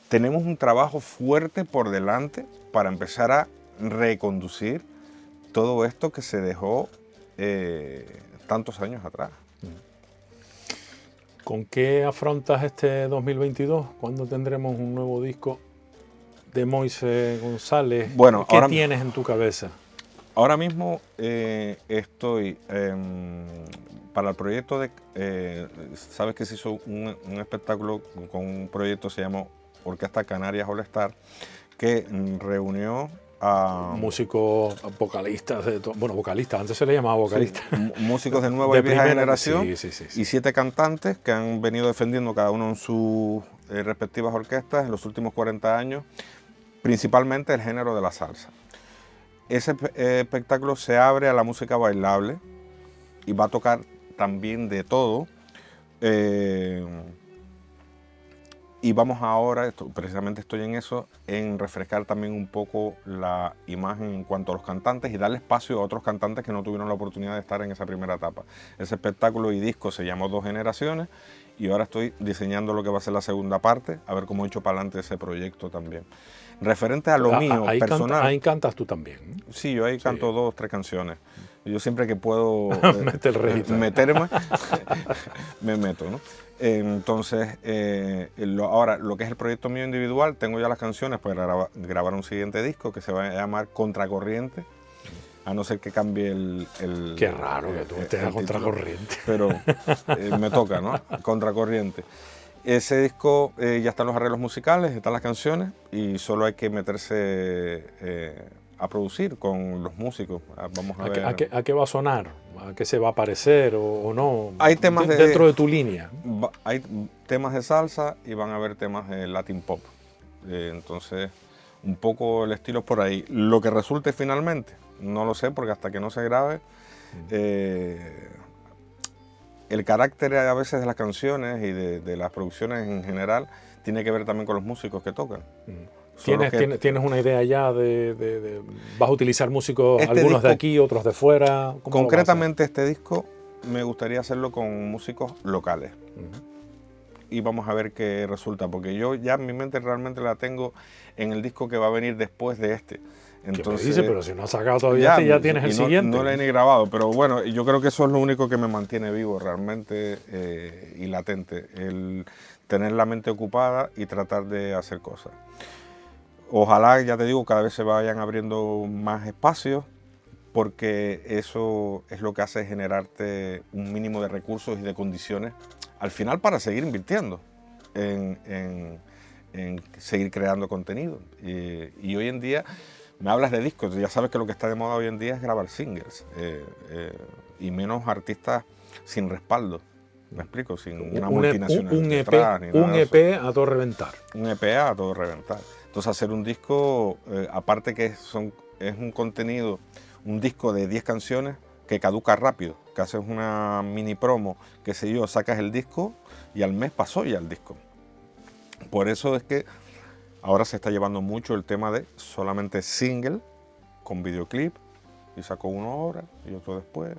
tenemos un trabajo fuerte por delante para empezar a reconducir todo esto que se dejó tantos años atrás. ¿Con qué afrontas este 2022? ¿Cuándo tendremos un nuevo disco de Moisés González? Bueno, ¿Qué tienes en tu cabeza? Ahora mismo estoy para el proyecto sabes que se hizo un espectáculo con un proyecto que se llama Orquesta Canarias All Star, que reunió a músicos vocalistas, vocalistas, antes se le llamaba vocalistas. Sí, músicos de nueva y vieja generación, sí. Y 7 cantantes que han venido defendiendo cada uno en sus respectivas orquestas en los últimos 40 años, principalmente el género de la salsa. Ese espectáculo se abre a la música bailable y va a tocar también de todo. Y vamos ahora, precisamente estoy en eso, en refrescar también un poco la imagen en cuanto a los cantantes y darle espacio a otros cantantes que no tuvieron la oportunidad de estar en esa primera etapa. Ese espectáculo y disco se llamó Dos Generaciones y ahora estoy diseñando lo que va a ser la segunda parte, a ver cómo he hecho para adelante ese proyecto también. Referente a lo mío, personal... Ahí cantas tú también, ¿no? Sí, yo ahí canto 2 o 3 canciones. Yo siempre que puedo meterme, me meto, ¿no? Entonces, ahora, lo que es el proyecto mío individual, tengo ya las canciones para grabar un siguiente disco que se va a llamar Contracorriente, a no ser que cambie el Qué raro que tú estés a contracorriente. Pero me toca, ¿no? Contracorriente. Ese disco ya están los arreglos musicales, están las canciones y solo hay que meterse a producir con los músicos. Vamos a ver. ¿A qué va a sonar? ¿A qué se va a parecer o no? Hay temas dentro de tu línea. Hay temas de salsa y van a haber temas de Latin pop. Entonces, un poco el estilo por ahí. Lo que resulte finalmente, no lo sé, porque hasta que no se grabe, el carácter a veces de las canciones y de las producciones en general tiene que ver también con los músicos que tocan. ¿Tienes una idea ya de vas a utilizar músicos, algunos disco, de aquí, otros de fuera? Concretamente este disco me gustaría hacerlo con músicos locales. Y vamos a ver qué resulta, porque yo ya mi mente realmente la tengo en el disco que va a venir después de este. Entonces, ¿qué me dice? Pero si no has sacado todavía ya tienes el siguiente. No lo he ni grabado, pero bueno, yo creo que eso es lo único que me mantiene vivo realmente y latente, el tener la mente ocupada y tratar de hacer cosas. Ojalá, ya te digo, cada vez se vayan abriendo más espacios, porque eso es lo que hace generarte un mínimo de recursos y de condiciones al final para seguir invirtiendo en seguir creando contenido. Y hoy en día me hablas de discos, ya sabes que lo que está de moda hoy en día es grabar singles y menos artistas sin respaldo. ¿Me explico? Sin una multinacional un detrás, EP, un EP a todo reventar. Un EP a todo reventar. Entonces hacer un disco, aparte que es un contenido, un disco de 10 canciones que caduca rápido, que haces una mini promo, qué sé yo, sacas el disco y al mes pasó ya el disco. Por eso es que ahora se está llevando mucho el tema de solamente single con videoclip y sacó uno ahora y otro después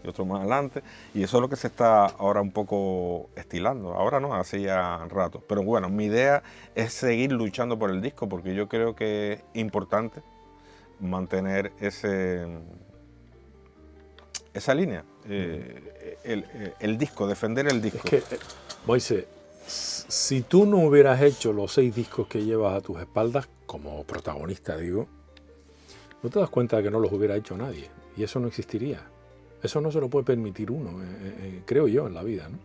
y otro más adelante, y eso es lo que se está ahora un poco estilando. Ahora no, hace ya rato. Pero bueno, mi idea es seguir luchando por el disco, porque yo creo que es importante mantener esa línea, el disco, defender el disco. Es que, Moisés, si tú no hubieras hecho los 6 discos que llevas a tus espaldas, como protagonista digo, no te das cuenta de que no los hubiera hecho nadie, y eso no existiría. Eso no se lo puede permitir uno, creo yo, en la vida, ¿no?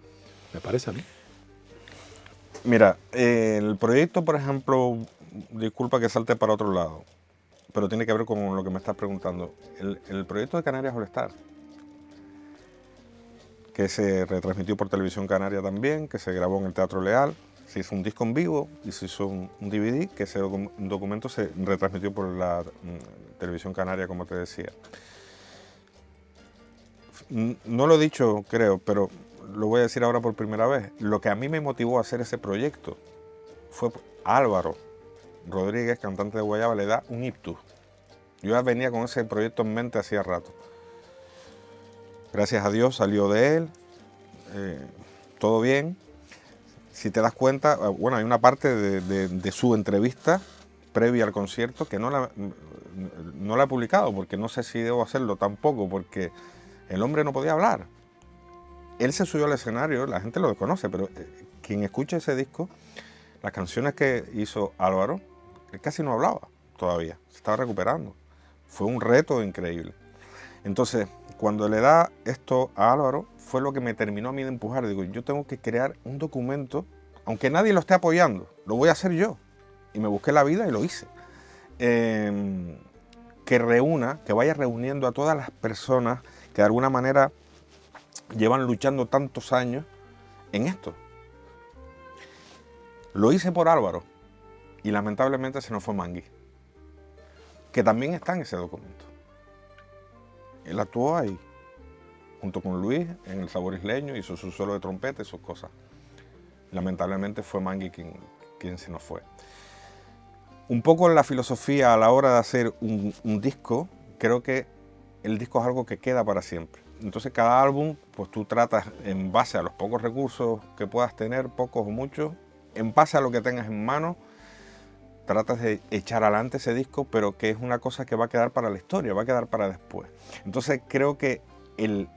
Me parece a mí. Mira, el proyecto, por ejemplo, disculpa que salte para otro lado, pero tiene que ver con lo que me estás preguntando. El proyecto de Canarias All Star, que se retransmitió por Televisión Canaria también, que se grabó en el Teatro Leal, se hizo un disco en vivo y se hizo un DVD, que ese documento se retransmitió por la Televisión Canaria, como te decía. No lo he dicho, creo, pero lo voy a decir ahora por primera vez. Lo que a mí me motivó a hacer ese proyecto fue Álvaro Rodríguez, cantante de Guayaba, le da un ictus. Yo ya venía con ese proyecto en mente hacía rato. Gracias a Dios salió de él, todo bien. Si te das cuenta, bueno, hay una parte de su entrevista previa al concierto que no la he publicado, porque no sé si debo hacerlo tampoco, porque el hombre no podía hablar. Él se subió al escenario, la gente lo desconoce, pero quien escucha ese disco, las canciones que hizo Álvaro, él casi no hablaba todavía, se estaba recuperando. Fue un reto increíble. Entonces, cuando le da esto a Álvaro, fue lo que me terminó a mí de empujar. Digo, yo tengo que crear un documento, aunque nadie lo esté apoyando, lo voy a hacer yo. Y me busqué la vida y lo hice. Que vaya reuniendo a todas las personas que de alguna manera llevan luchando tantos años en esto. Lo hice por Álvaro y lamentablemente se nos fue Mangui, que también está en ese documento. Él actuó ahí, junto con Luis, en El Sabor Isleño, hizo su solo de trompeta y sus cosas. Lamentablemente fue Mangui quien se nos fue. Un poco la filosofía a la hora de hacer un disco, creo que el disco es algo que queda para siempre. Entonces cada álbum, pues tú tratas en base a los pocos recursos que puedas tener, pocos o muchos, en base a lo que tengas en mano, tratas de echar adelante ese disco, pero que es una cosa que va a quedar para la historia, va a quedar para después. Entonces creo que el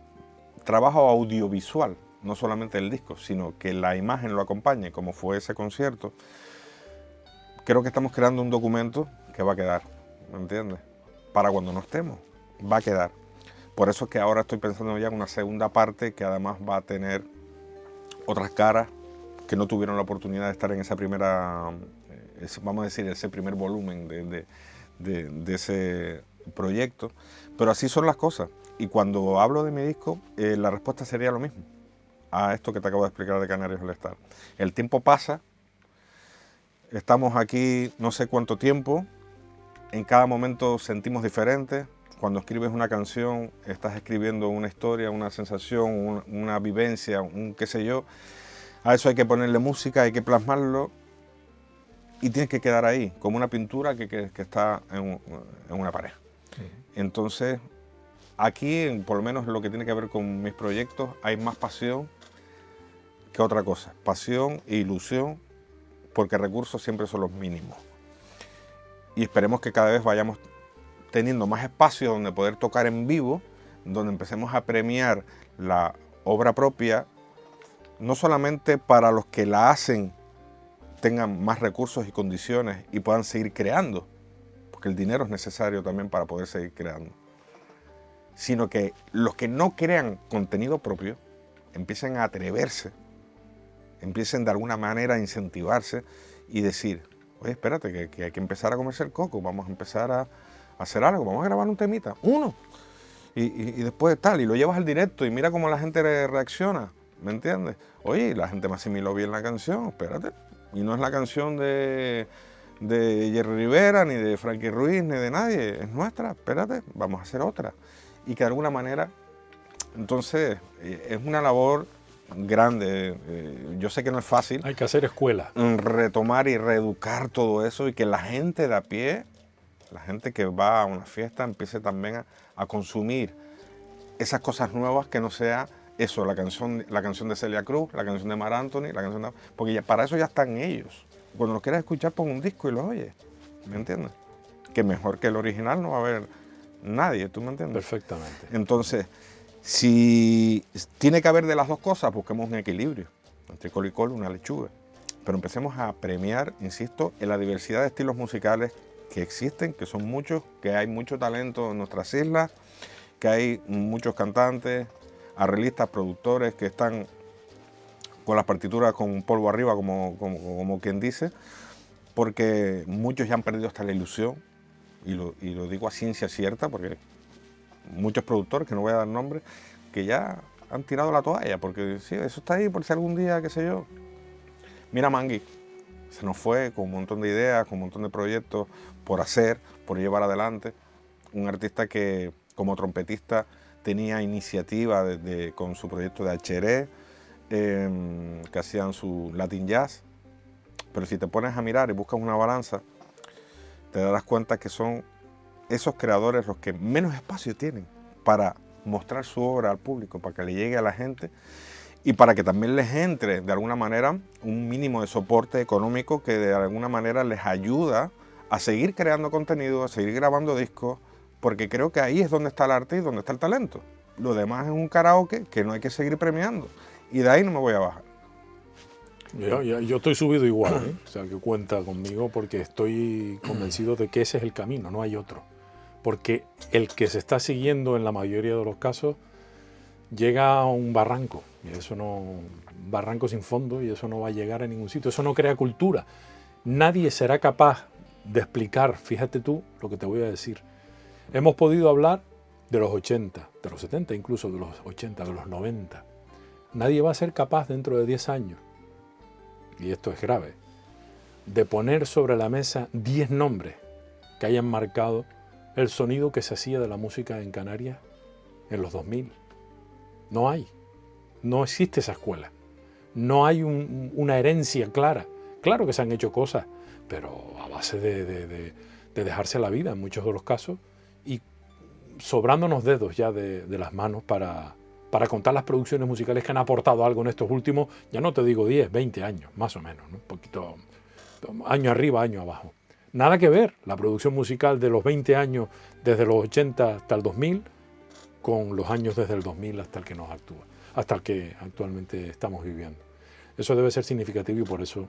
trabajo audiovisual, no solamente el disco, sino que la imagen lo acompañe, como fue ese concierto, creo que estamos creando un documento que va a quedar, ¿me entiendes? Para cuando no estemos, va a quedar. Por eso es que ahora estoy pensando ya en una segunda parte que además va a tener otras caras que no tuvieron la oportunidad de estar en esa primera, vamos a decir, ese primer volumen de ese proyecto. Pero así son las cosas. Y cuando hablo de mi disco, la respuesta sería lo mismo a esto que te acabo de explicar de Canarios All Star. El tiempo pasa, estamos aquí no sé cuánto tiempo, en cada momento sentimos diferente. Cuando escribes una canción, estás escribiendo una historia, una sensación, una vivencia, un qué sé yo. A eso hay que ponerle música, hay que plasmarlo y tienes que quedar ahí, como una pintura que está en una pared. Entonces, aquí, por lo menos lo que tiene que ver con mis proyectos, hay más pasión que otra cosa. Pasión e ilusión, porque recursos siempre son los mínimos. Y esperemos que cada vez vayamos teniendo más espacio donde poder tocar en vivo, donde empecemos a premiar la obra propia, no solamente para los que la hacen tengan más recursos y condiciones y puedan seguir creando, porque el dinero es necesario también para poder seguir creando, sino que los que no crean contenido propio empiecen a atreverse, empiecen de alguna manera a incentivarse y decir, oye, espérate, que hay que empezar a comerse el coco, vamos a empezar a hacer algo, vamos a grabar un temita, uno, y después tal, y lo llevas al directo y mira cómo la gente reacciona, ¿me entiendes? Oye, la gente me asimiló bien la canción, espérate, y no es la canción de Jerry Rivera, ni de Frankie Ruiz, ni de nadie, es nuestra, espérate, vamos a hacer otra. Y que de alguna manera, entonces, es una labor grande, yo sé que no es fácil. Hay que hacer escuela. Retomar y reeducar todo eso y que la gente de a pie, la gente que va a una fiesta, empiece también a consumir esas cosas nuevas, que no sea eso, la canción de Celia Cruz, la canción de Mar Anthony, la canción de, porque ya, para eso ya están ellos. Cuando lo quieras escuchar, pon un disco y lo oyes, ¿me entiendes? Que mejor que el original no va a haber nadie, ¿tú me entiendes? Perfectamente. Entonces, si tiene que haber de las dos cosas, busquemos un equilibrio entre col y col, una lechuga. Pero empecemos a premiar, insisto, en la diversidad de estilos musicales que existen, que son muchos, que hay mucho talento en nuestras islas, que hay muchos cantantes, arreglistas, productores que están con las partituras con polvo arriba, como quien dice, porque muchos ya han perdido hasta la ilusión, y lo digo a ciencia cierta, porque muchos productores, que no voy a dar nombres, que ya han tirado la toalla, porque sí, eso está ahí por si algún día, qué sé yo. Mira Mangui, se nos fue con un montón de ideas, con un montón de proyectos por hacer, por llevar adelante. Un artista que como trompetista tenía iniciativa con su proyecto de HRE, que hacían su Latin Jazz, pero si te pones a mirar y buscas una balanza, te darás cuenta que son esos creadores los que menos espacio tienen para mostrar su obra al público, para que le llegue a la gente y para que también les entre de alguna manera un mínimo de soporte económico que de alguna manera les ayuda a seguir creando contenido, a seguir grabando discos, porque creo que ahí es donde está el arte y donde está el talento. Lo demás es un karaoke que no hay que seguir premiando, y de ahí no me voy a bajar. Yo estoy subido igual, ¿eh? O sea, que cuenta conmigo, porque estoy convencido de que ese es el camino, no hay otro. Porque el que se está siguiendo en la mayoría de los casos llega a un barranco, y eso no, un barranco sin fondo, y eso no va a llegar a ningún sitio, eso no crea cultura. Nadie será capaz de explicar, fíjate tú lo que te voy a decir. Hemos podido hablar de los 80, de los 70, incluso de los 80, de los 90. Nadie va a ser capaz dentro de 10 años, y esto es grave, de poner sobre la mesa 10 nombres que hayan marcado el sonido que se hacía de la música en Canarias en los 2000. No hay, no existe esa escuela. No hay una herencia clara Claro que se han hecho cosas, pero a base de dejarse la vida en muchos de los casos y sobrándonos dedos ya de las manos para contar las producciones musicales que han aportado algo en estos últimos, ya no te digo 10, 20 años, más o menos, ¿no? Un poquito, año arriba, año abajo. Nada que ver la producción musical de los 20 años, desde los 80 hasta el 2000, con los años desde el 2000 hasta el que nos actúa, hasta el que actualmente estamos viviendo. Eso debe ser significativo y por eso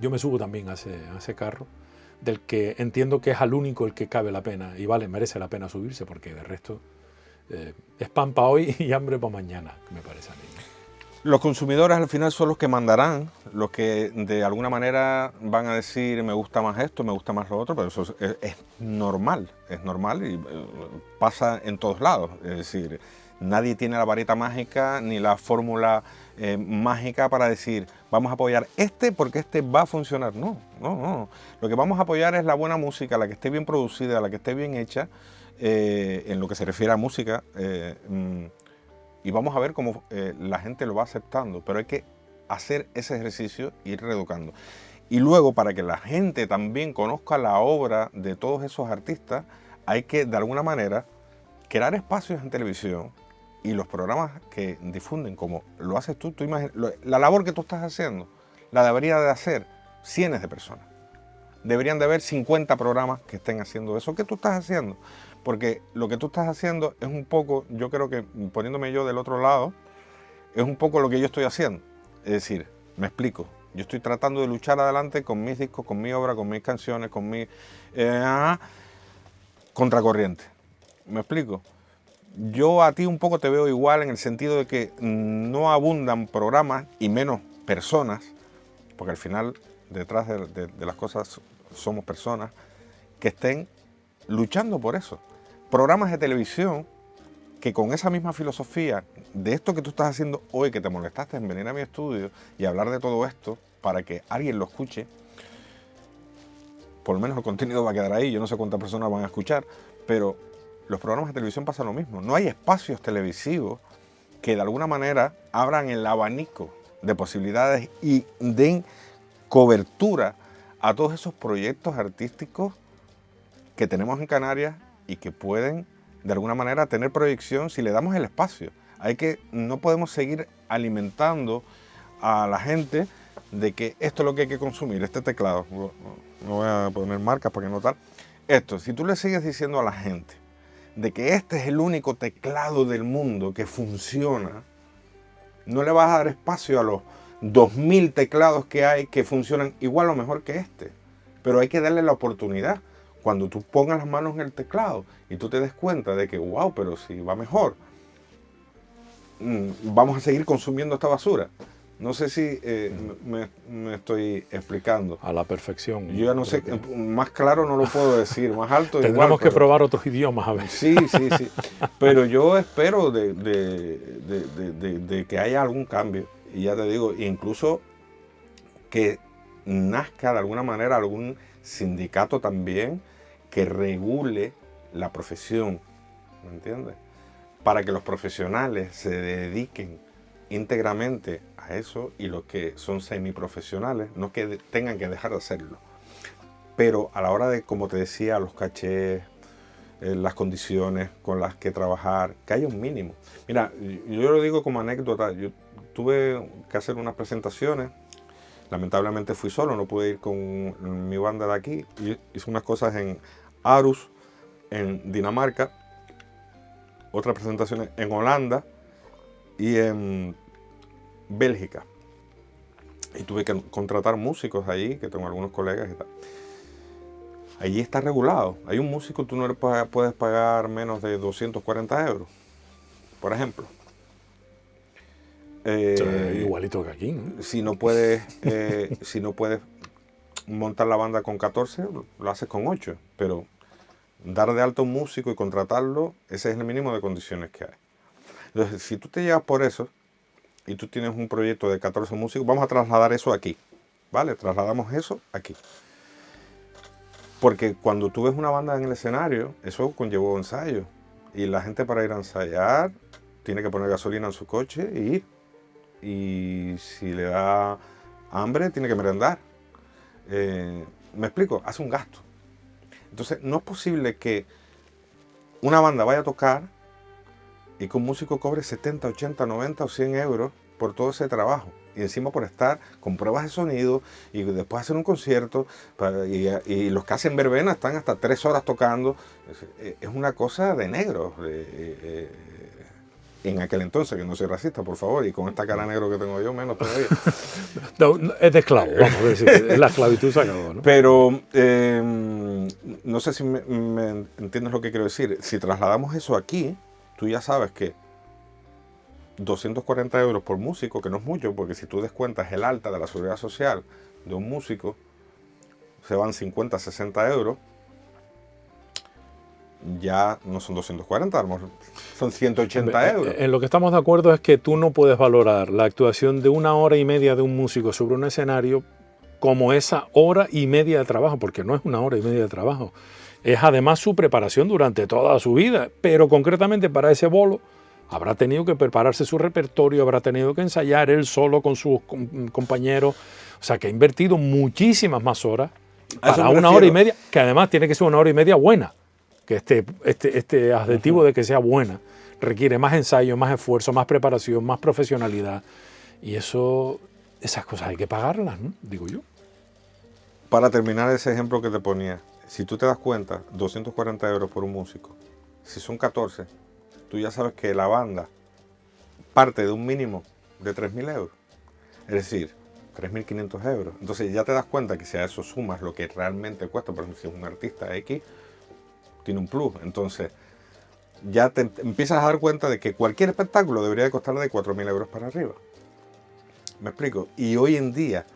yo me subo también a ese carro, del que entiendo que es al único el que cabe la pena y merece la pena subirse, porque de resto es pan para hoy y hambre para mañana, me parece a mí. Los consumidores al final son los que mandarán, los que de alguna manera van a decir me gusta más esto, me gusta más lo otro, pero eso es normal y pasa en todos lados. Es decir, nadie tiene la varita mágica ni la fórmula mágica para decir vamos a apoyar porque este va a funcionar. No. Lo que vamos a apoyar es la buena música, la que esté bien producida, la que esté bien hecha, en lo que se refiere a música. Y vamos a ver cómo la gente lo va aceptando, pero hay que hacer ese ejercicio e ir reeducando. Y luego, para que la gente también conozca la obra de todos esos artistas, hay que, de alguna manera, crear espacios en televisión y los programas que difunden, como lo haces tú la labor que tú estás haciendo, la debería de hacer cientos de personas. Deberían de haber 50 programas que estén haciendo eso que tú estás haciendo. Porque lo que tú estás haciendo es un poco, yo creo que poniéndome yo del otro lado, es un poco lo que yo estoy haciendo. Es decir, me explico, yo estoy tratando de luchar adelante con mis discos, con mi obra, con mis canciones, con mi contracorriente. ¿Me explico? Yo a ti un poco te veo igual en el sentido de que no abundan programas y menos personas, porque al final detrás de las cosas somos personas que estén luchando por eso. Programas de televisión que con esa misma filosofía de esto que tú estás haciendo hoy, que te molestaste en venir a mi estudio y hablar de todo esto para que alguien lo escuche, por lo menos el contenido va a quedar ahí, yo no sé cuántas personas van a escuchar, pero los programas de televisión pasa lo mismo. No hay espacios televisivos que de alguna manera abran el abanico de posibilidades y den cobertura a todos esos proyectos artísticos que tenemos en Canarias y que pueden de alguna manera tener proyección si le damos el espacio. No podemos seguir alimentando a la gente de que esto es lo que hay que consumir, este teclado. No voy a poner marcas para que no tal. Si tú le sigues diciendo a la gente de que este es el único teclado del mundo que funciona, no le vas a dar espacio a los 2000 teclados que hay que funcionan igual o mejor que este. Pero hay que darle la oportunidad. Cuando tú pongas las manos en el teclado y tú te des cuenta de que, wow, pero si va mejor, vamos a seguir consumiendo esta basura. No sé si me estoy explicando. A la perfección. Yo ya no sé, más claro no lo puedo decir, más alto igual. Tendremos que probar otros idiomas a ver. Sí. Pero yo espero de que haya algún cambio. Y ya te digo, incluso que nazca de alguna manera algún sindicato también que regule la profesión, ¿me entiendes? Para que los profesionales se dediquen íntegramente a eso y los que son semiprofesionales no que tengan que dejar de hacerlo. Pero a la hora de, como te decía, los cachés, las condiciones con las que trabajar, que haya un mínimo. Mira, yo lo digo como anécdota, yo tuve que hacer unas presentaciones. Lamentablemente fui solo, no pude ir con mi banda de aquí. Hice unas cosas en Aarhus, en Dinamarca, otras presentaciones en Holanda y en Bélgica. Y tuve que contratar músicos allí, que tengo algunos colegas y tal. Allí está regulado. Hay un músico, tú no le puedes pagar menos de 240 euros, por ejemplo. Igualito que aquí, ¿no? Si no puedes montar la banda con 14, lo haces con 8. Pero dar de alta a un músico y contratarlo, ese es el mínimo de condiciones que hay. Entonces, si tú te llevas por eso y tú tienes un proyecto de 14 músicos, vamos a trasladar eso aquí, ¿vale? Trasladamos eso aquí. Porque cuando tú ves una banda en el escenario, eso conllevó ensayo. Y la gente para ir a ensayar tiene que poner gasolina en su coche e ir. Y si le da hambre, tiene que merendar. ¿Me explico? Hace un gasto. Entonces, no es posible que una banda vaya a tocar y que un músico cobre 70, 80, 90 o 100 euros por todo ese trabajo. Y encima por estar con pruebas de sonido y después hacer un concierto. Y los que hacen verbena están hasta 3 horas tocando. Es una cosa de negro. En aquel entonces, que no soy racista, por favor, y con esta cara negro que tengo yo, menos todavía. No, es de esclavo, vamos a decir. Es la esclavitud se acabó, ¿no? Pero no sé si me entiendes lo que quiero decir. Si trasladamos eso aquí, tú ya sabes que 240 euros por músico, que no es mucho, porque si tú descuentas el alta de la seguridad social de un músico, se van 50, 60 euros, ya no son 240, a lo mejor son 180 euros. En lo que estamos de acuerdo es que tú no puedes valorar la actuación de 1 hora y media de un músico sobre un escenario como esa 1 hora y media de trabajo, porque no es 1 hora y media de trabajo. Es además su preparación durante toda su vida, pero concretamente para ese bolo habrá tenido que prepararse su repertorio, habrá tenido que ensayar él solo con sus compañeros, o sea que ha invertido muchísimas más horas para 1 hora y media, que además tiene que ser 1 hora y media buena, que este adjetivo de que sea buena requiere más ensayo, más esfuerzo, más preparación, más profesionalidad, y esas cosas hay que pagarlas, ¿no? Digo yo. Para terminar ese ejemplo que te ponía, si tú te das cuenta, 240 euros por un músico, si son 14, tú ya sabes que la banda parte de un mínimo de 3.000 euros, es decir, 3.500 euros. Entonces ya te das cuenta que si a eso sumas lo que realmente cuesta, por ejemplo, si es un artista X, tiene un plus. Entonces ya te empiezas a dar cuenta de que cualquier espectáculo debería de costar de 4.000 euros para arriba. ¿Me explico? Y hoy en día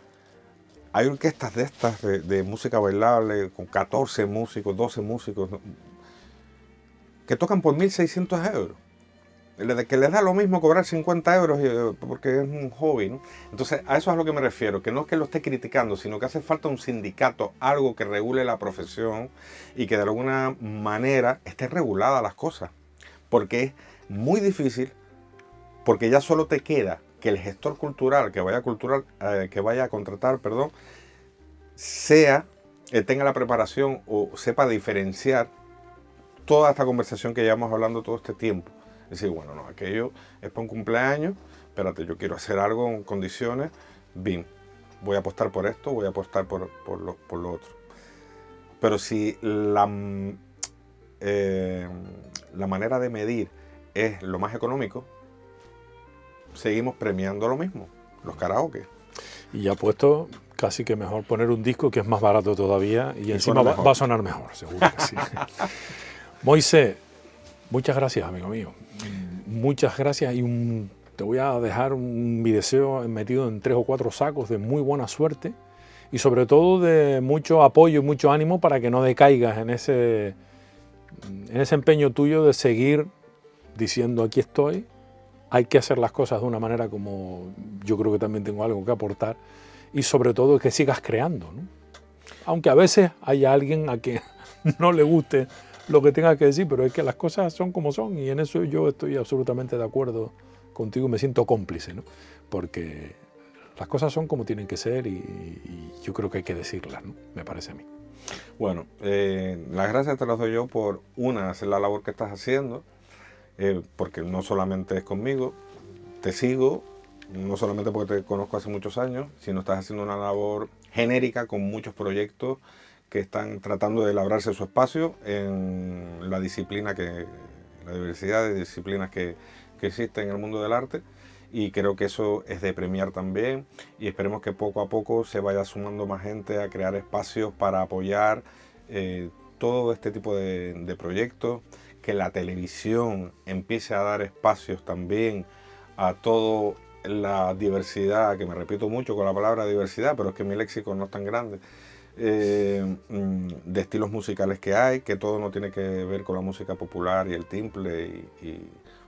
hay orquestas de estas de música bailable con 14 músicos, 12 músicos que tocan por 1.600 euros. Que les da lo mismo cobrar 50 euros porque es un hobby, ¿no? Entonces, a eso es a lo que me refiero, que no es que lo esté criticando, sino que hace falta un sindicato, algo que regule la profesión y que de alguna manera esté regulada las cosas. Porque es muy difícil, porque ya solo te queda que el gestor cultural que vaya a contratar, tenga la preparación o sepa diferenciar toda esta conversación que llevamos hablando todo este tiempo. Es decir, bueno, no, aquello es para un cumpleaños, espérate, yo quiero hacer algo en condiciones, bien, voy a apostar por esto, voy a apostar por lo otro. Pero si la manera de medir es lo más económico, seguimos premiando lo mismo, los karaoke. Y ya puesto, casi que mejor poner un disco que es más barato todavía y encima va a sonar mejor, seguro que sí. Moisés, muchas gracias, amigo mío. Muchas gracias y te voy a dejar mi deseo metido en 3 o 4 sacos de muy buena suerte y sobre todo de mucho apoyo y mucho ánimo para que no decaigas en ese empeño tuyo de seguir diciendo aquí estoy, hay que hacer las cosas de una manera como yo creo que también tengo algo que aportar y sobre todo que sigas creando, ¿no? Aunque a veces haya alguien a quien no le guste lo que tenga que decir, pero es que las cosas son como son y en eso yo estoy absolutamente de acuerdo contigo, me siento cómplice, ¿no? Porque las cosas son como tienen que ser y yo creo que hay que decirlas, ¿no? Me parece a mí. Bueno, las gracias te las doy yo por hacer la labor que estás haciendo, porque no solamente es conmigo, te sigo, no solamente porque te conozco hace muchos años, sino estás haciendo una labor genérica con muchos proyectos que están tratando de labrarse su espacio en la disciplina la diversidad de disciplinas que existe en el mundo del arte, y creo que eso es de premiar también, y esperemos que poco a poco se vaya sumando más gente a crear espacios para apoyar todo este tipo de proyectos, que la televisión empiece a dar espacios también a toda la diversidad, que me repito mucho con la palabra diversidad, pero es que mi léxico no es tan grande, de estilos musicales que hay, que todo no tiene que ver con la música popular y el timple,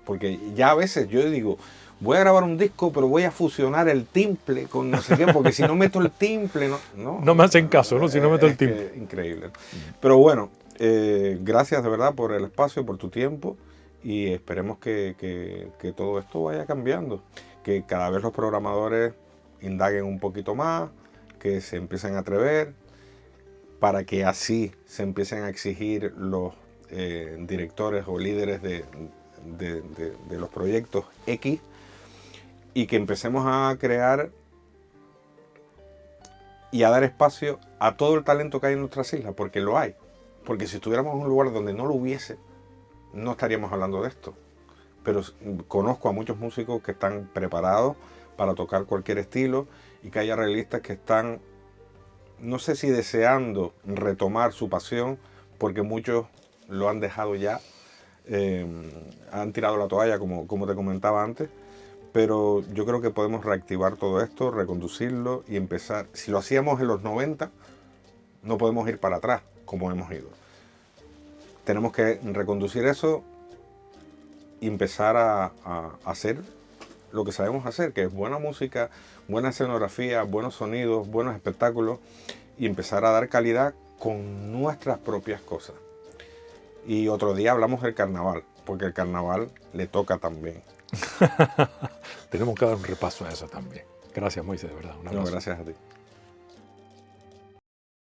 porque ya a veces yo digo, voy a grabar un disco, pero voy a fusionar el timple con no sé qué, porque si no meto el timple, no me hacen caso, ¿no? Si no meto el timple. Increíble. Pero bueno, gracias de verdad por el espacio, por tu tiempo, y esperemos que todo esto vaya cambiando, que cada vez los programadores indaguen un poquito más, que se empiecen a atrever, para que así se empiecen a exigir los directores o líderes de los proyectos X, y que empecemos a crear y a dar espacio a todo el talento que hay en nuestras islas, porque lo hay. Porque si estuviéramos en un lugar donde no lo hubiese, no estaríamos hablando de esto. Pero conozco a muchos músicos que están preparados para tocar cualquier estilo, y que hay arreglistas que están, no sé si deseando retomar su pasión, porque muchos lo han dejado ya, han tirado la toalla, como te comentaba antes. Pero yo creo que podemos reactivar todo esto, reconducirlo y empezar. Si lo hacíamos en los 90, no podemos ir para atrás como hemos ido. Tenemos que reconducir eso y empezar a hacer lo que sabemos hacer, que es buena música, buena escenografía, buenos sonidos, buenos espectáculos, y empezar a dar calidad con nuestras propias cosas. Y otro día hablamos del carnaval, porque el carnaval le toca también. Tenemos que dar un repaso a eso también. Gracias, Moisés, de verdad. No, gracias a ti.